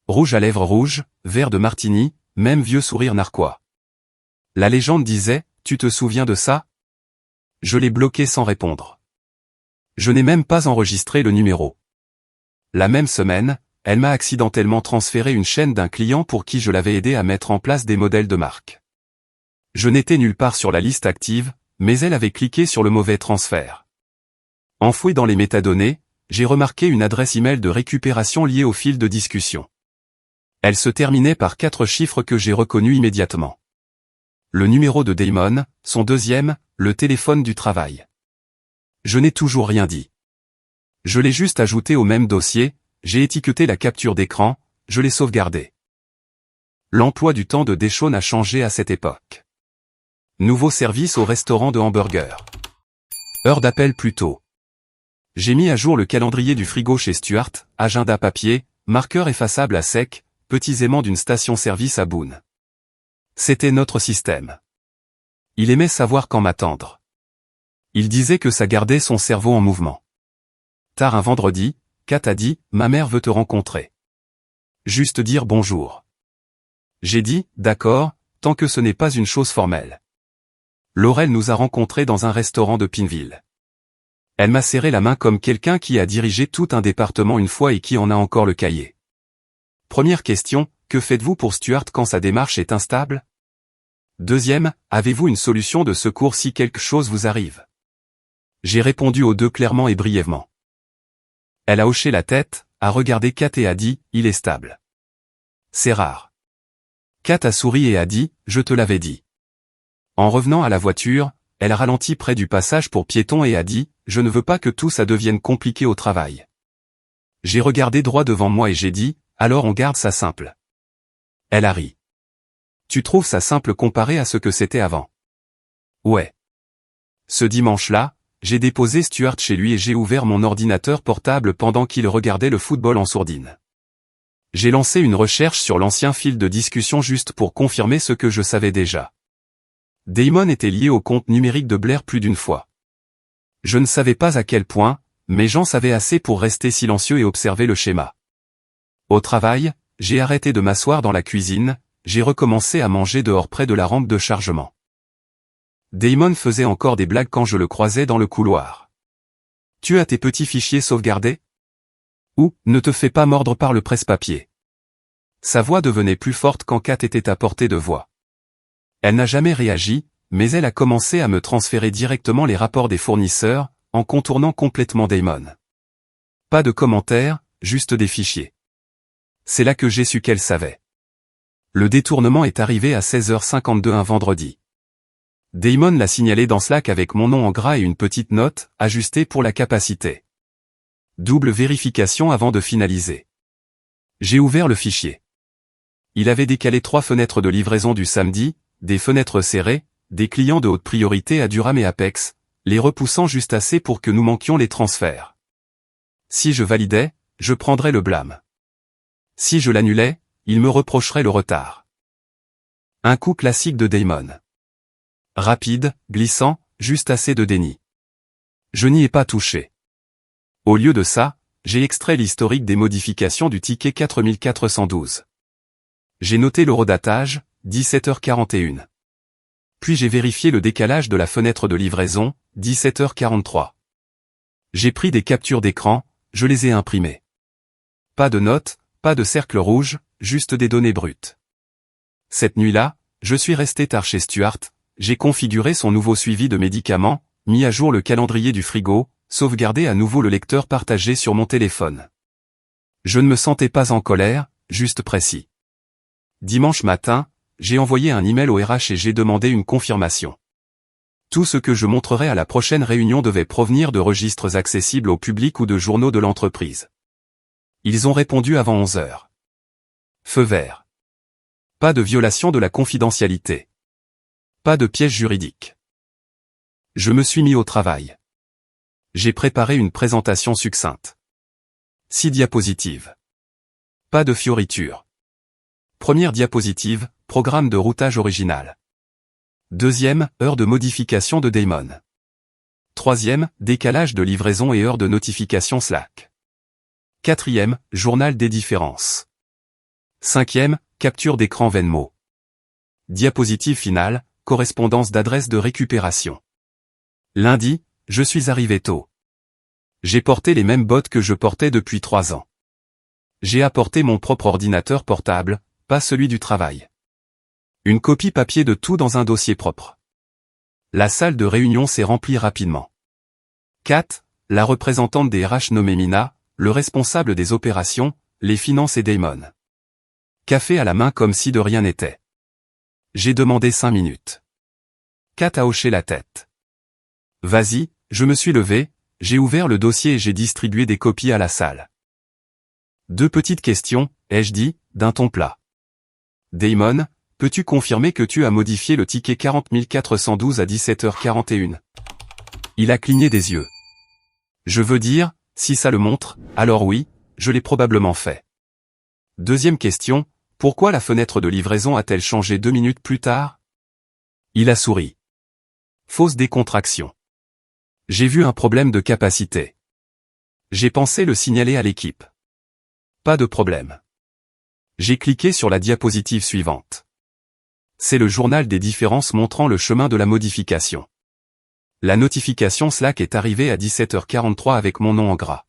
Rouge à lèvres rouges, verre de martini, même vieux sourire narquois. La légende disait, « Tu te souviens de ça ?» Je l'ai bloqué sans répondre. Je n'ai même pas enregistré le numéro. La même semaine, elle m'a accidentellement transféré une chaîne d'un client pour qui je l'avais aidé à mettre en place des modèles de marque. Je n'étais nulle part sur la liste active, mais elle avait cliqué sur le mauvais transfert. Enfoui dans les métadonnées, j'ai remarqué une adresse email de récupération liée au fil de discussion. Elle se terminait par 4 chiffres que j'ai reconnus immédiatement. Le numéro de Damon, son deuxième, le téléphone du travail. Je n'ai toujours rien dit. Je l'ai juste ajouté au même dossier, j'ai étiqueté la capture d'écran, je l'ai sauvegardé. L'emploi du temps de Deshawn a changé à cette époque. Nouveau service au restaurant de hamburgers. Heure d'appel plus tôt. J'ai mis à jour le calendrier du frigo chez Stuart, agenda papier, marqueur effaçable à sec, petits aimants d'une station-service à Boone. C'était notre système. Il aimait savoir quand m'attendre. Il disait que ça gardait son cerveau en mouvement. Tard un vendredi, Kat a dit « Ma mère veut te rencontrer. » Juste dire bonjour. J'ai dit « D'accord, tant que ce n'est pas une chose formelle. » Laurel nous a rencontrés dans un restaurant de Pineville. Elle m'a serré la main comme quelqu'un qui a dirigé tout un département une fois et qui en a encore le cahier. Première question, que faites-vous pour Stuart quand sa démarche est instable? Deuxième, avez-vous une solution de secours si quelque chose vous arrive? J'ai répondu aux deux clairement et brièvement. Elle a hoché la tête, a regardé Kat et a dit, il est stable. C'est rare. Kat a souri et a dit, je te l'avais dit. En revenant à la voiture, elle ralentit près du passage pour piétons et a dit, je ne veux pas que tout ça devienne compliqué au travail. J'ai regardé droit devant moi et j'ai dit, alors on garde ça simple. Elle a ri. Tu trouves ça simple comparé à ce que c'était avant? Ouais. Ce dimanche-là, j'ai déposé Stuart chez lui et j'ai ouvert mon ordinateur portable pendant qu'il regardait le football en sourdine. J'ai lancé une recherche sur l'ancien fil de discussion juste pour confirmer ce que je savais déjà. Damon était lié au compte numérique de Blair plus d'une fois. Je ne savais pas à quel point, mais j'en savais assez pour rester silencieux et observer le schéma. Au travail, j'ai arrêté de m'asseoir dans la cuisine, j'ai recommencé à manger dehors près de la rampe de chargement. Damon faisait encore des blagues quand je le croisais dans le couloir. Tu as tes petits fichiers sauvegardés? Ou, ne te fais pas mordre par le presse-papier. Sa voix devenait plus forte quand Kat était à portée de voix. Elle n'a jamais réagi, mais elle a commencé à me transférer directement les rapports des fournisseurs, en contournant complètement Damon. Pas de commentaires, juste des fichiers. C'est là que j'ai su qu'elle savait. Le détournement est arrivé à 16h52 un vendredi. Damon l'a signalé dans Slack avec mon nom en gras et une petite note, ajustée pour la capacité. Double vérification avant de finaliser. J'ai ouvert le fichier. Il avait décalé 3 fenêtres de livraison du samedi, des fenêtres serrées, des clients de haute priorité à Durham et Apex, les repoussant juste assez pour que nous manquions les transferts. Si je validais, je prendrais le blâme. Si je l'annulais, il me reprocherait le retard. Un coup classique de Damon. Rapide, glissant, juste assez de déni. Je n'y ai pas touché. Au lieu de ça, j'ai extrait l'historique des modifications du ticket 4412. J'ai noté l'horodatage, 17h41. Puis j'ai vérifié le décalage de la fenêtre de livraison, 17h43. J'ai pris des captures d'écran, je les ai imprimées. Pas de notes, pas de cercle rouge, juste des données brutes. Cette nuit-là, je suis resté tard chez Stuart, j'ai configuré son nouveau suivi de médicaments, mis à jour le calendrier du frigo, sauvegardé à nouveau le lecteur partagé sur mon téléphone. Je ne me sentais pas en colère, juste précis. Dimanche matin, j'ai envoyé un email au RH et j'ai demandé une confirmation. Tout ce que je montrerai à la prochaine réunion devait provenir de registres accessibles au public ou de journaux de l'entreprise. Ils ont répondu avant 11 heures. Feu vert. Pas de violation de la confidentialité. Pas de piège juridique. Je me suis mis au travail. J'ai préparé une présentation succincte. 6 diapositives. Pas de fioritures. Première diapositive, programme de routage original. Deuxième, heure de modification de Damon. Troisième, décalage de livraison et heure de notification Slack. Quatrième, journal des différences. Cinquième, capture d'écran Venmo. Diapositive finale, correspondance d'adresse de récupération. Lundi, je suis arrivé tôt. J'ai porté les mêmes bottes que je portais depuis 3 ans. J'ai apporté mon propre ordinateur portable, pas celui du travail. Une copie papier de tout dans un dossier propre. La salle de réunion s'est remplie rapidement. Kat, la représentante des RH nommée Mina, le responsable des opérations, les finances et Damon. Café à la main comme si de rien n'était. J'ai demandé 5 minutes. Kat a hoché la tête. Vas-y, je me suis levé, j'ai ouvert le dossier et j'ai distribué des copies à la salle. 2 petites questions, ai-je dit, d'un ton plat. Damon, peux-tu confirmer que tu as modifié le ticket 40 412 à 17h41? Il a cligné des yeux. Je veux dire, si ça le montre, alors oui, je l'ai probablement fait. Deuxième question, pourquoi la fenêtre de livraison a-t-elle changé 2 minutes plus tard? Il a souri. Fausse décontraction. J'ai vu un problème de capacité. J'ai pensé le signaler à l'équipe. Pas de problème. J'ai cliqué sur la diapositive suivante. C'est le journal des différences montrant le chemin de la modification. La notification Slack est arrivée à 17h43 avec mon nom en gras.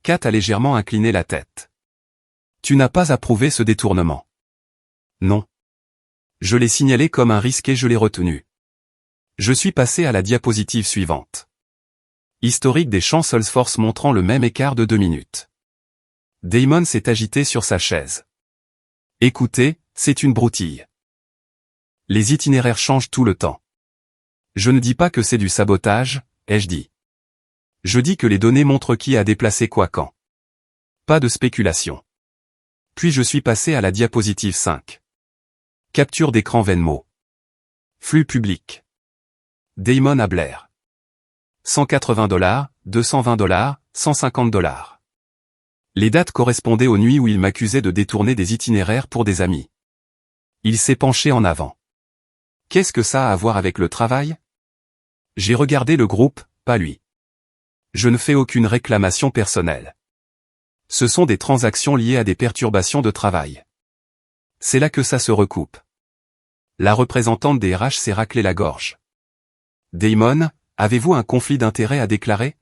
Kat a légèrement incliné la tête. Tu n'as pas approuvé ce détournement. Non. Je l'ai signalé comme un risque et je l'ai retenu. Je suis passé à la diapositive suivante. Historique des champs Salesforce montrant le même écart de 2 minutes. Damon s'est agité sur sa chaise. Écoutez, c'est une broutille. Les itinéraires changent tout le temps. Je ne dis pas que c'est du sabotage, ai-je dit. Je dis que les données montrent qui a déplacé quoi quand. Pas de spéculation. Puis je suis passé à la diapositive 5. Capture d'écran Venmo. Flux public. Damon à Blair. $180, $220, $150. Les dates correspondaient aux nuits où il m'accusait de détourner des itinéraires pour des amis. Il s'est penché en avant. Qu'est-ce que ça a à voir avec le travail? J'ai regardé le groupe, pas lui. Je ne fais aucune réclamation personnelle. Ce sont des transactions liées à des perturbations de travail. C'est là que ça se recoupe. La représentante des RH s'est raclé la gorge. Damon, avez-vous un conflit d'intérêts à déclarer?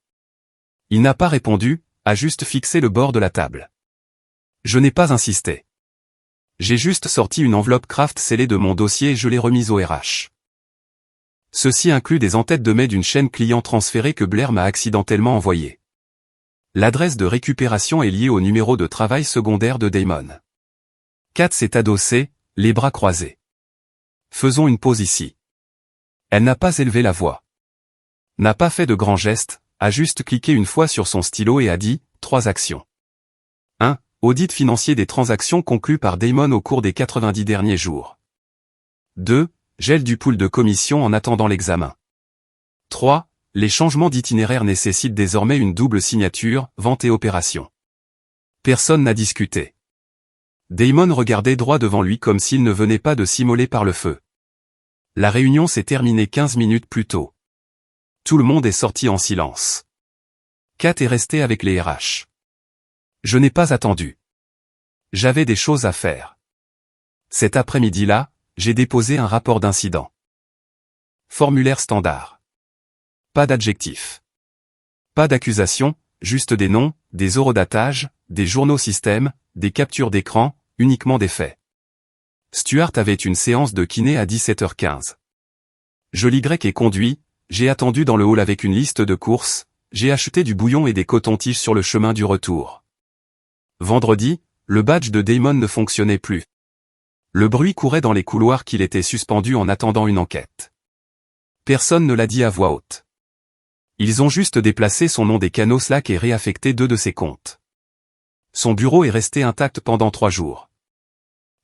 Il n'a pas répondu, a juste fixé le bord de la table. Je n'ai pas insisté. J'ai juste sorti une enveloppe Kraft scellée de mon dossier et je l'ai remise au RH. Ceci inclut des en-têtes de mail d'une chaîne client transférée que Blair m'a accidentellement envoyée. L'adresse de récupération est liée au numéro de travail secondaire de Damon. Kat s'est adossée, les bras croisés. Faisons une pause ici. Elle n'a pas élevé la voix. N'a pas fait de grands gestes, a juste cliqué une fois sur son stylo et a dit, 3 actions. 1. Audit financier des transactions conclues par Damon au cours des 90 derniers jours. 2. Gel du pool de commission en attendant l'examen. 3. Les changements d'itinéraire nécessitent désormais une double signature, vente et opération. Personne n'a discuté. Damon regardait droit devant lui comme s'il ne venait pas de s'immoler par le feu. La réunion s'est terminée 15 minutes plus tôt. Tout le monde est sorti en silence. Kat est restée avec les RH. Je n'ai pas attendu. J'avais des choses à faire. Cet après-midi-là, j'ai déposé un rapport d'incident. Formulaire standard. Pas d'adjectif. Pas d'accusation, juste des noms, des horodatages, des journaux système, des captures d'écran, uniquement des faits. Stuart avait une séance de kiné à 17h15. Je l'Y ai conduit, j'ai attendu dans le hall avec une liste de courses, j'ai acheté du bouillon et des cotons-tiges sur le chemin du retour. Vendredi, le badge de Damon ne fonctionnait plus. Le bruit courait dans les couloirs qu'il était suspendu en attendant une enquête. Personne ne l'a dit à voix haute. Ils ont juste déplacé son nom des canaux Slack et réaffecté 2 de ses comptes. Son bureau est resté intact pendant 3 jours.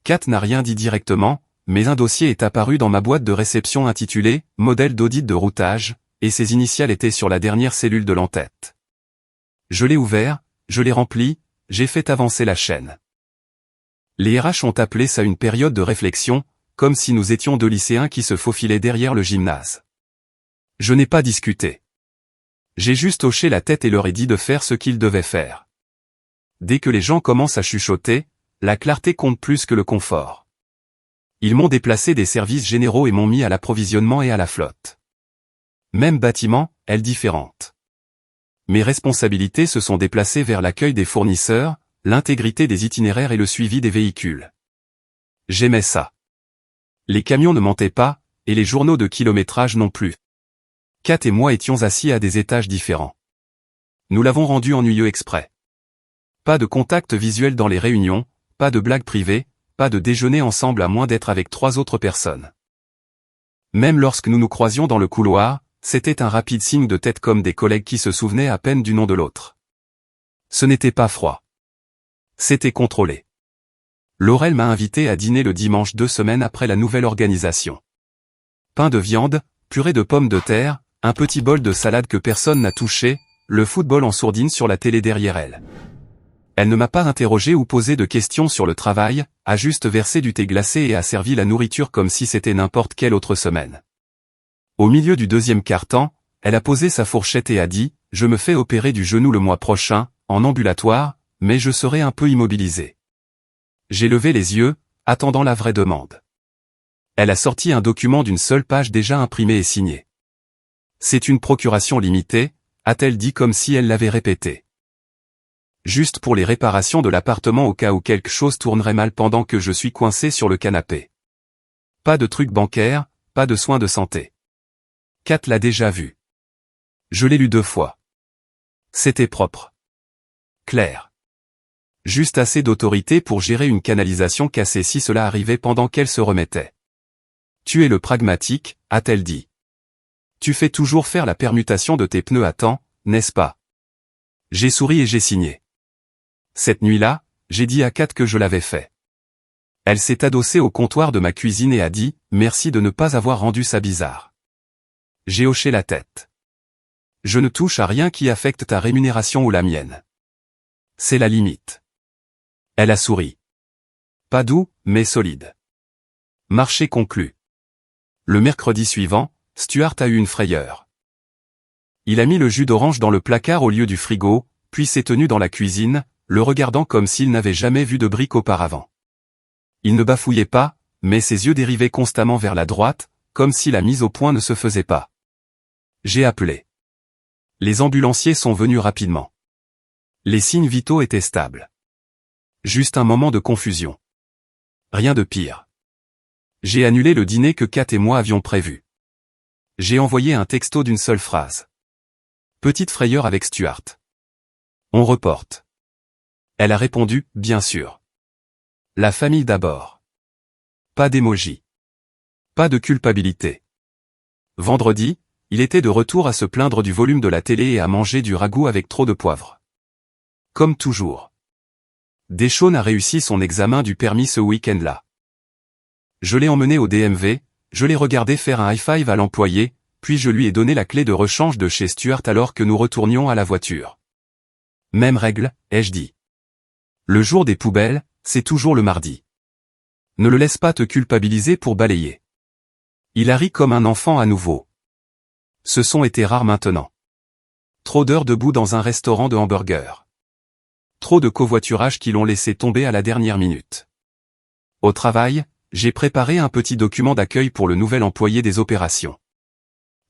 Kat n'a rien dit directement, mais un dossier est apparu dans ma boîte de réception intitulé « Modèle d'audit de routage », et ses initiales étaient sur la dernière cellule de l'entête. Je l'ai ouvert, je l'ai rempli, j'ai fait avancer la chaîne. Les RH ont appelé ça une période de réflexion, comme si nous étions 2 lycéens qui se faufilaient derrière le gymnase. Je n'ai pas discuté. J'ai juste hoché la tête et leur ai dit de faire ce qu'ils devaient faire. Dès que les gens commencent à chuchoter, la clarté compte plus que le confort. Ils m'ont déplacé des services généraux et m'ont mis à l'approvisionnement et à la flotte. Même bâtiment, elle différente. Mes responsabilités se sont déplacées vers l'accueil des fournisseurs, l'intégrité des itinéraires et le suivi des véhicules. J'aimais ça. Les camions ne mentaient pas, et les journaux de kilométrage non plus. Kat et moi étions assis à des étages différents. Nous l'avons rendu ennuyeux exprès. Pas de contact visuel dans les réunions, pas de blagues privées, pas de déjeuner ensemble à moins d'être avec 3 autres personnes. Même lorsque nous nous croisions dans le couloir, c'était un rapide signe de tête comme des collègues qui se souvenaient à peine du nom de l'autre. Ce n'était pas froid. C'était contrôlé. Laurel m'a invité à dîner le dimanche 2 semaines après la nouvelle organisation. Pain de viande, purée de pommes de terre, un petit bol de salade que personne n'a touché, le football en sourdine sur la télé derrière elle. Elle ne m'a pas interrogé ou posé de questions sur le travail, a juste versé du thé glacé et a servi la nourriture comme si c'était n'importe quelle autre semaine. Au milieu du deuxième quart-temps, elle a posé sa fourchette et a dit « Je me fais opérer du genou le mois prochain, en ambulatoire, mais je serai un peu immobilisée. » J'ai levé les yeux, attendant la vraie demande. Elle a sorti un document d'une seule page déjà imprimé et signé. « C'est une procuration limitée », a-t-elle dit comme si elle l'avait répété. Juste pour les réparations de l'appartement au cas où quelque chose tournerait mal pendant que je suis coincé sur le canapé. Pas de trucs bancaires, pas de soins de santé. Kat l'a déjà vu. Je l'ai lu 2 fois. C'était propre. Clair. Juste assez d'autorité pour gérer une canalisation cassée si cela arrivait pendant qu'elle se remettait. Tu es le pragmatique, a-t-elle dit. Tu fais toujours faire la permutation de tes pneus à temps, n'est-ce pas? J'ai souri et j'ai signé. Cette nuit-là, j'ai dit à Kat que je l'avais fait. Elle s'est adossée au comptoir de ma cuisine et a dit « Merci de ne pas avoir rendu ça bizarre. » J'ai hoché la tête. Je ne touche à rien qui affecte ta rémunération ou la mienne. C'est la limite. Elle a souri. Pas doux, mais solide. Marché conclu. Le mercredi suivant, Stuart a eu une frayeur. Il a mis le jus d'orange dans le placard au lieu du frigo, puis s'est tenu dans la cuisine, le regardant comme s'il n'avait jamais vu de briques auparavant. Il ne bafouillait pas, mais ses yeux dérivaient constamment vers la droite, comme si la mise au point ne se faisait pas. J'ai appelé. Les ambulanciers sont venus rapidement. Les signes vitaux étaient stables. Juste un moment de confusion. Rien de pire. J'ai annulé le dîner que Kat et moi avions prévu. J'ai envoyé un texto d'une seule phrase. Petite frayeur avec Stuart. On reporte. Elle a répondu, bien sûr. La famille d'abord. Pas d'émoji. Pas de culpabilité. Vendredi, il était de retour à se plaindre du volume de la télé et à manger du ragoût avec trop de poivre. Comme toujours. Deshawn a réussi son examen du permis ce week-end-là. Je l'ai emmené au DMV, je l'ai regardé faire un high-five à l'employé, puis je lui ai donné la clé de rechange de chez Stuart alors que nous retournions à la voiture. Même règle, ai-je dit. Le jour des poubelles, c'est toujours le mardi. Ne le laisse pas te culpabiliser pour balayer. Il a ri comme un enfant à nouveau. Ce son était rare maintenant. Trop d'heures debout dans un restaurant de hamburgers. Trop de covoiturage qui l'ont laissé tomber à la dernière minute. Au travail, j'ai préparé un petit document d'accueil pour le nouvel employé des opérations.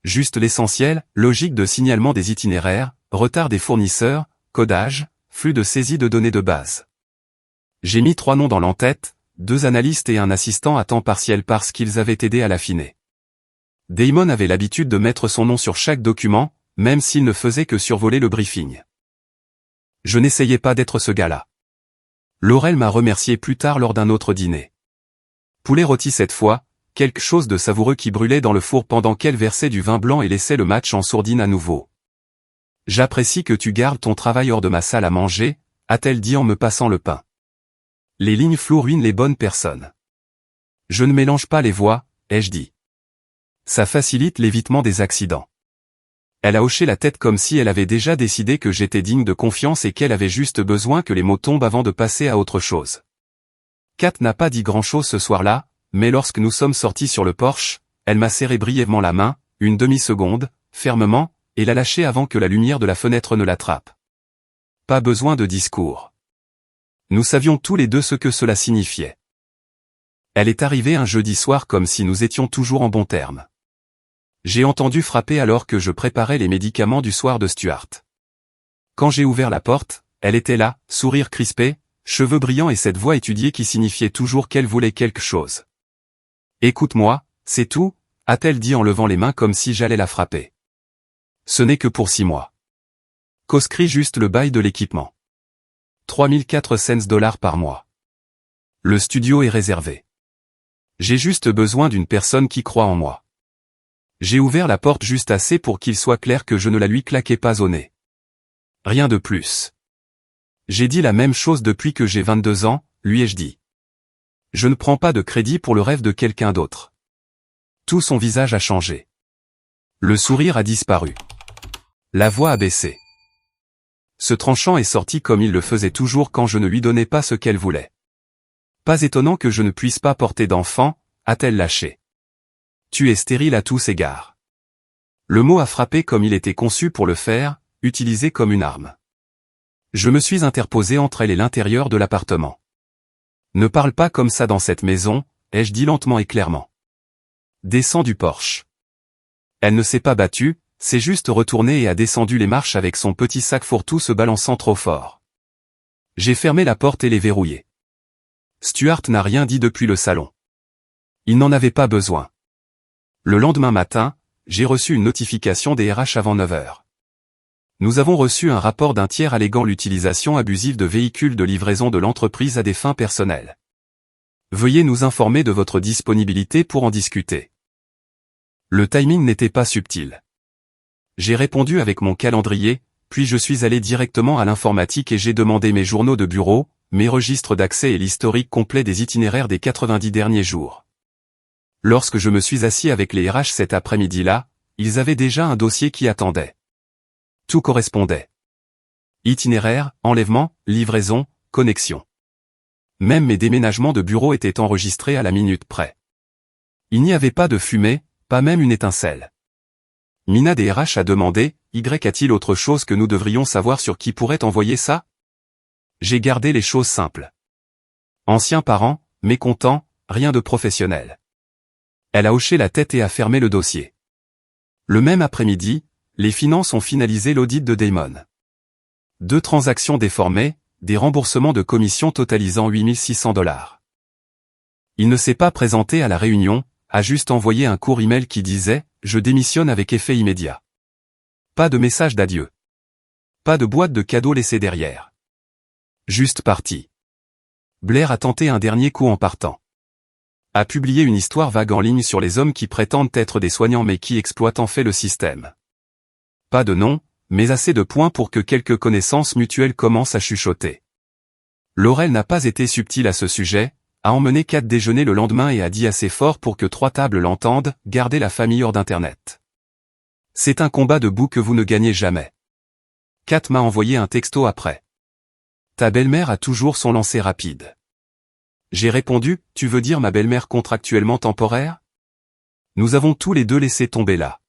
Juste l'essentiel, logique de signalement des itinéraires, retard des fournisseurs, codage, flux de saisie de données de base. J'ai mis 3 noms dans l'entête, 2 analystes et un assistant à temps partiel parce qu'ils avaient aidé à l'affiner. Damon avait l'habitude de mettre son nom sur chaque document, même s'il ne faisait que survoler le briefing. Je n'essayais pas d'être ce gars-là. Laurel m'a remercié plus tard lors d'un autre dîner. Poulet rôti cette fois, quelque chose de savoureux qui brûlait dans le four pendant qu'elle versait du vin blanc et laissait le match en sourdine à nouveau. J'apprécie que tu gardes ton travail hors de ma salle à manger, a-t-elle dit en me passant le pain. Les lignes floues ruinent les bonnes personnes. Je ne mélange pas les voix, ai-je dit. Ça facilite l'évitement des accidents. Elle a hoché la tête comme si elle avait déjà décidé que j'étais digne de confiance et qu'elle avait juste besoin que les mots tombent avant de passer à autre chose. Kat n'a pas dit grand-chose ce soir-là, mais lorsque nous sommes sortis sur le porche, elle m'a serré brièvement la main, une demi-seconde, fermement, et l'a lâchée avant que la lumière de la fenêtre ne l'attrape. Pas besoin de discours. Nous savions tous les deux ce que cela signifiait. Elle est arrivée un jeudi soir comme si nous étions toujours en bons termes. J'ai entendu frapper alors que je préparais les médicaments du soir de Stuart. Quand j'ai ouvert la porte, elle était là, sourire crispé, cheveux brillants et cette voix étudiée qui signifiait toujours qu'elle voulait quelque chose. Écoute-moi, c'est tout, a-t-elle dit en levant les mains comme si j'allais la frapper. Ce n'est que pour 6 mois. Coscrit juste le bail de l'équipement. 3400 $ par mois. Le studio est réservé. J'ai juste besoin d'une personne qui croit en moi. J'ai ouvert la porte juste assez pour qu'il soit clair que je ne la lui claquais pas au nez. Rien de plus. J'ai dit la même chose depuis que j'ai 22 ans, lui ai-je dit. Je ne prends pas de crédit pour le rêve de quelqu'un d'autre. Tout son visage a changé. Le sourire a disparu. La voix a baissé. Ce tranchant est sorti comme il le faisait toujours quand je ne lui donnais pas ce qu'elle voulait. Pas étonnant que je ne puisse pas porter d'enfant, a-t-elle lâché. Tu es stérile à tous égards. Le mot a frappé comme il était conçu pour le faire, utilisé comme une arme. Je me suis interposé entre elle et l'intérieur de l'appartement. Ne parle pas comme ça dans cette maison, ai-je dit lentement et clairement. Descends du porche. Elle ne s'est pas battue, s'est juste retournée et a descendu les marches avec son petit sac fourre-tout se balançant trop fort. J'ai fermé la porte et les verrouillé. Stuart n'a rien dit depuis le salon. Il n'en avait pas besoin. Le lendemain matin, j'ai reçu une notification des RH avant 9 heures. Nous avons reçu un rapport d'un tiers alléguant l'utilisation abusive de véhicules de livraison de l'entreprise à des fins personnelles. Veuillez nous informer de votre disponibilité pour en discuter. Le timing n'était pas subtil. J'ai répondu avec mon calendrier, puis je suis allé directement à l'informatique et j'ai demandé mes journaux de bureau, mes registres d'accès et l'historique complet des itinéraires des 90 derniers jours. Lorsque je me suis assis avec les RH cet après-midi-là, ils avaient déjà un dossier qui attendait. Tout correspondait. Itinéraire, enlèvement, livraison, connexion. Même mes déménagements de bureau étaient enregistrés à la minute près. Il n'y avait pas de fumée, pas même une étincelle. Mina des RH a demandé, a-t-il autre chose que nous devrions savoir sur qui pourrait envoyer ça? J'ai gardé les choses simples. Anciens parents, mécontents, rien de professionnel. Elle a hoché la tête et a fermé le dossier. Le même après-midi, les finances ont finalisé l'audit de Damon. 2 transactions déformées, des remboursements de commissions totalisant $8 600. Il ne s'est pas présenté à la réunion, a juste envoyé un court email qui disait « Je démissionne avec effet immédiat ». Pas de message d'adieu. Pas de boîte de cadeaux laissée derrière. Juste parti. Blair a tenté un dernier coup en partant. A publié une histoire vague en ligne sur les hommes qui prétendent être des soignants mais qui exploitent en fait le système. Pas de nom, mais assez de points pour que quelques connaissances mutuelles commencent à chuchoter. Laurel n'a pas été subtil à ce sujet, a emmené Kat déjeuner le lendemain et a dit assez fort pour que 3 tables l'entendent, gardez la famille hors d'Internet. C'est un combat debout que vous ne gagnez jamais. Kat m'a envoyé un texto après. Ta belle-mère a toujours son lancer rapide. J'ai répondu, tu veux dire ma belle-mère contractuellement temporaire? Nous avons tous les deux laissé tomber là.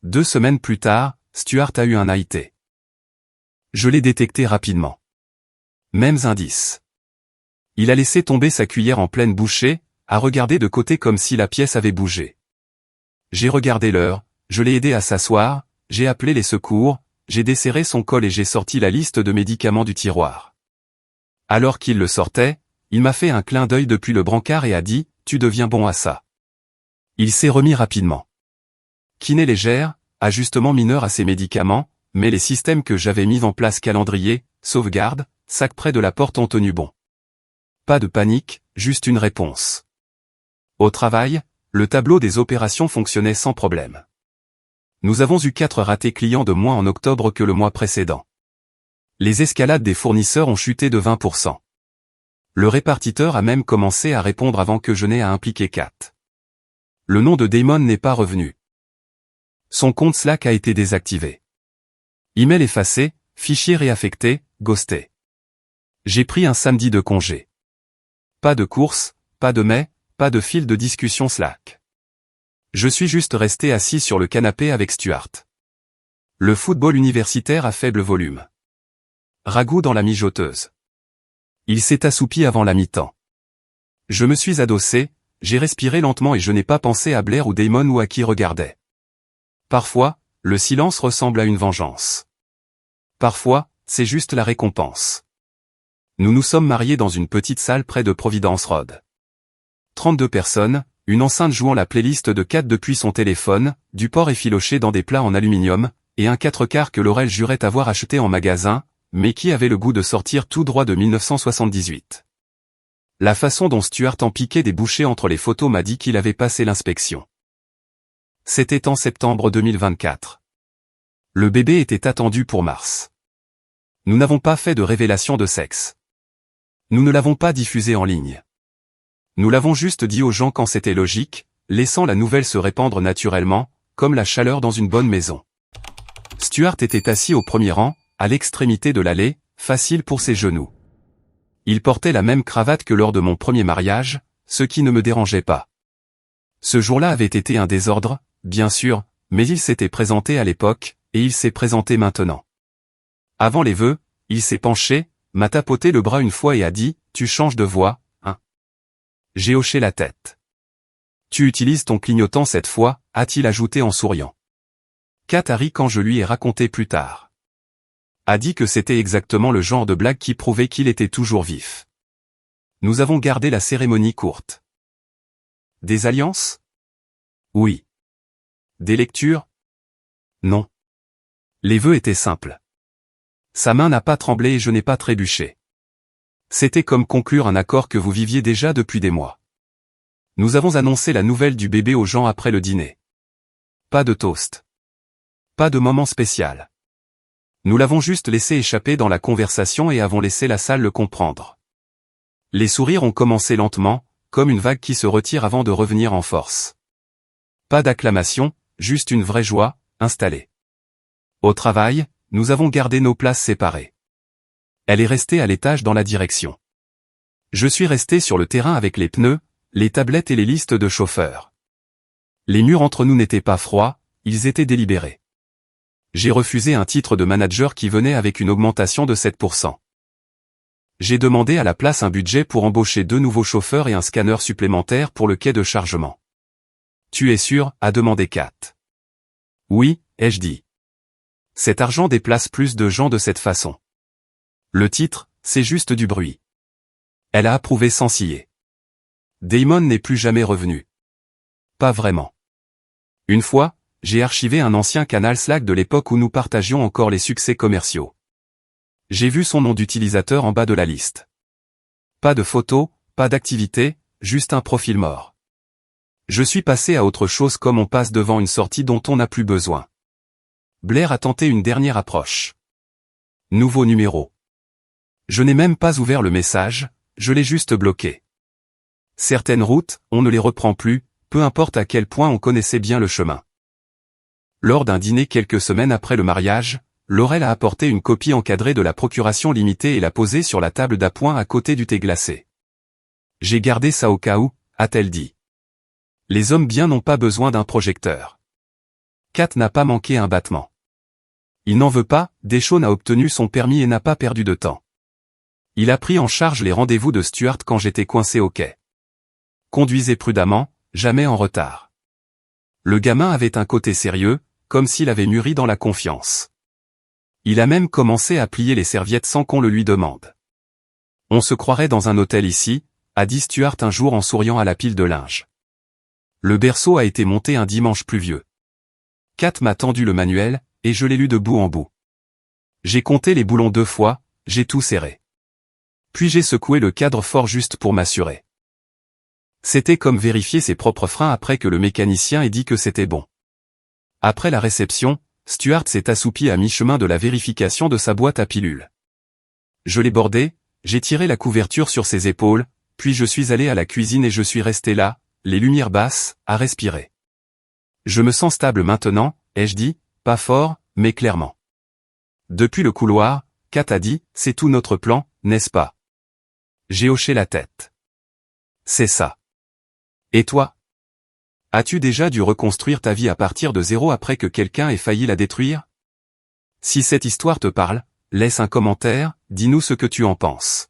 2 semaines plus tard, Stuart a eu un AIT. Je l'ai détecté rapidement. Mêmes indices. Il a laissé tomber sa cuillère en pleine bouchée, a regardé de côté comme si la pièce avait bougé. J'ai regardé l'heure, je l'ai aidé à s'asseoir, j'ai appelé les secours, j'ai desserré son col et j'ai sorti la liste de médicaments du tiroir. Alors qu'il le sortait, il m'a fait un clin d'œil depuis le brancard et a dit, tu deviens bon à ça. Il s'est remis rapidement. Kiné légère, ajustement mineur à ses médicaments, mais les systèmes que j'avais mis en place calendrier, sauvegarde, sac près de la porte ont tenu bon. Pas de panique, juste une réponse. Au travail, le tableau des opérations fonctionnait sans problème. Nous avons eu 4 ratés clients de moins en octobre que le mois précédent. Les escalades des fournisseurs ont chuté de 20%. Le répartiteur a même commencé à répondre avant que je n'aie à impliquer Kat. Le nom de Damon n'est pas revenu. Son compte Slack a été désactivé. Email effacé, fichier réaffecté, ghosté. J'ai pris un samedi de congé. Pas de course, pas de mai, pas de fil de discussion Slack. Je suis juste resté assis sur le canapé avec Stuart. Le football universitaire à faible volume. Ragoût dans la mijoteuse. Il s'est assoupi avant la mi-temps. Je me suis adossé, j'ai respiré lentement et je n'ai pas pensé à Blair ou Damon ou à qui regardait. Parfois, le silence ressemble à une vengeance. Parfois, c'est juste la récompense. Nous nous sommes mariés dans une petite salle près de Providence Road. 32 personnes, une enceinte jouant la playlist de Kat depuis son téléphone, du porc effiloché dans des plats en aluminium, et un 4x4 que Laurel jurait avoir acheté en magasin, mais qui avait le goût de sortir tout droit de 1978. La façon dont Stuart en piquait des bouchées entre les photos m'a dit qu'il avait passé l'inspection. C'était en septembre 2024. Le bébé était attendu pour mars. Nous n'avons pas fait de révélation de sexe. Nous ne l'avons pas diffusé en ligne. Nous l'avons juste dit aux gens quand c'était logique, laissant la nouvelle se répandre naturellement, comme la chaleur dans une bonne maison. Stuart était assis au premier rang, à l'extrémité de l'allée, facile pour ses genoux. Il portait la même cravate que lors de mon premier mariage, ce qui ne me dérangeait pas. Ce jour-là avait été un désordre, bien sûr, mais il s'était présenté à l'époque, et il s'est présenté maintenant. Avant les vœux, il s'est penché, m'a tapoté le bras une fois et a dit « Tu changes de voix, hein ?» J'ai hoché la tête. « Tu utilises ton clignotant cette fois », a-t-il ajouté en souriant. Kat a ri quand je lui ai raconté plus tard. A dit que c'était exactement le genre de blague qui prouvait qu'il était toujours vif. Nous avons gardé la cérémonie courte. Des alliances? Oui. Des lectures? Non. Les vœux étaient simples. Sa main n'a pas tremblé et je n'ai pas trébuché. C'était comme conclure un accord que vous viviez déjà depuis des mois. Nous avons annoncé la nouvelle du bébé aux gens après le dîner. Pas de toast. Pas de moment spécial. Nous l'avons juste laissé échapper dans la conversation et avons laissé la salle le comprendre. Les sourires ont commencé lentement, comme une vague qui se retire avant de revenir en force. Pas d'acclamation, juste une vraie joie, installée. Au travail, nous avons gardé nos places séparées. Elle est restée à l'étage dans la direction. Je suis resté sur le terrain avec les pneus, les tablettes et les listes de chauffeurs. Les murs entre nous n'étaient pas froids, ils étaient délibérés. J'ai refusé un titre de manager qui venait avec une augmentation de 7%. J'ai demandé à la place un budget pour embaucher 2 nouveaux chauffeurs et un scanner supplémentaire pour le quai de chargement. Tu es sûr, a demandé Kat. Oui, ai-je dit. Cet argent déplace plus de gens de cette façon. Le titre, c'est juste du bruit. Elle a approuvé sans ciller. Damon n'est plus jamais revenu. Pas vraiment. Une fois, j'ai archivé un ancien canal Slack de l'époque où nous partagions encore les succès commerciaux. J'ai vu son nom d'utilisateur en bas de la liste. Pas de photos, pas d'activité, juste un profil mort. Je suis passé à autre chose comme on passe devant une sortie dont on n'a plus besoin. Blair a tenté une dernière approche. Nouveau numéro. Je n'ai même pas ouvert le message, je l'ai juste bloqué. Certaines routes, on ne les reprend plus, peu importe à quel point on connaissait bien le chemin. Lors d'un dîner quelques semaines après le mariage, Laurel a apporté une copie encadrée de la procuration limitée et l'a posée sur la table d'appoint à côté du thé glacé. J'ai gardé ça au cas où, a-t-elle dit. Les hommes bien n'ont pas besoin d'un projecteur. Kat n'a pas manqué un battement. Il n'en veut pas, Deshawn a obtenu son permis et n'a pas perdu de temps. Il a pris en charge les rendez-vous de Stuart quand j'étais coincé au quai. Conduisez prudemment, jamais en retard. Le gamin avait un côté sérieux, comme s'il avait mûri dans la confiance. Il a même commencé à plier les serviettes sans qu'on le lui demande. On se croirait dans un hôtel ici, a dit Stuart un jour en souriant à la pile de linge. Le berceau a été monté un dimanche pluvieux. Kat m'a tendu le manuel, et je l'ai lu de bout en bout. J'ai compté les boulons 2 fois, j'ai tout serré. Puis j'ai secoué le cadre fort juste pour m'assurer. C'était comme vérifier ses propres freins après que le mécanicien ait dit que c'était bon. Après la réception, Stuart s'est assoupi à mi-chemin de la vérification de sa boîte à pilules. Je l'ai bordé, j'ai tiré la couverture sur ses épaules, puis je suis allé à la cuisine et je suis resté là, les lumières basses, à respirer. Je me sens stable maintenant, ai-je dit, pas fort, mais clairement. Depuis le couloir, Kat a dit, c'est tout notre plan, n'est-ce pas? J'ai hoché la tête. C'est ça. Et toi? As-tu déjà dû reconstruire ta vie à partir de zéro après que quelqu'un ait failli la détruire? Si cette histoire te parle, laisse un commentaire, dis-nous ce que tu en penses.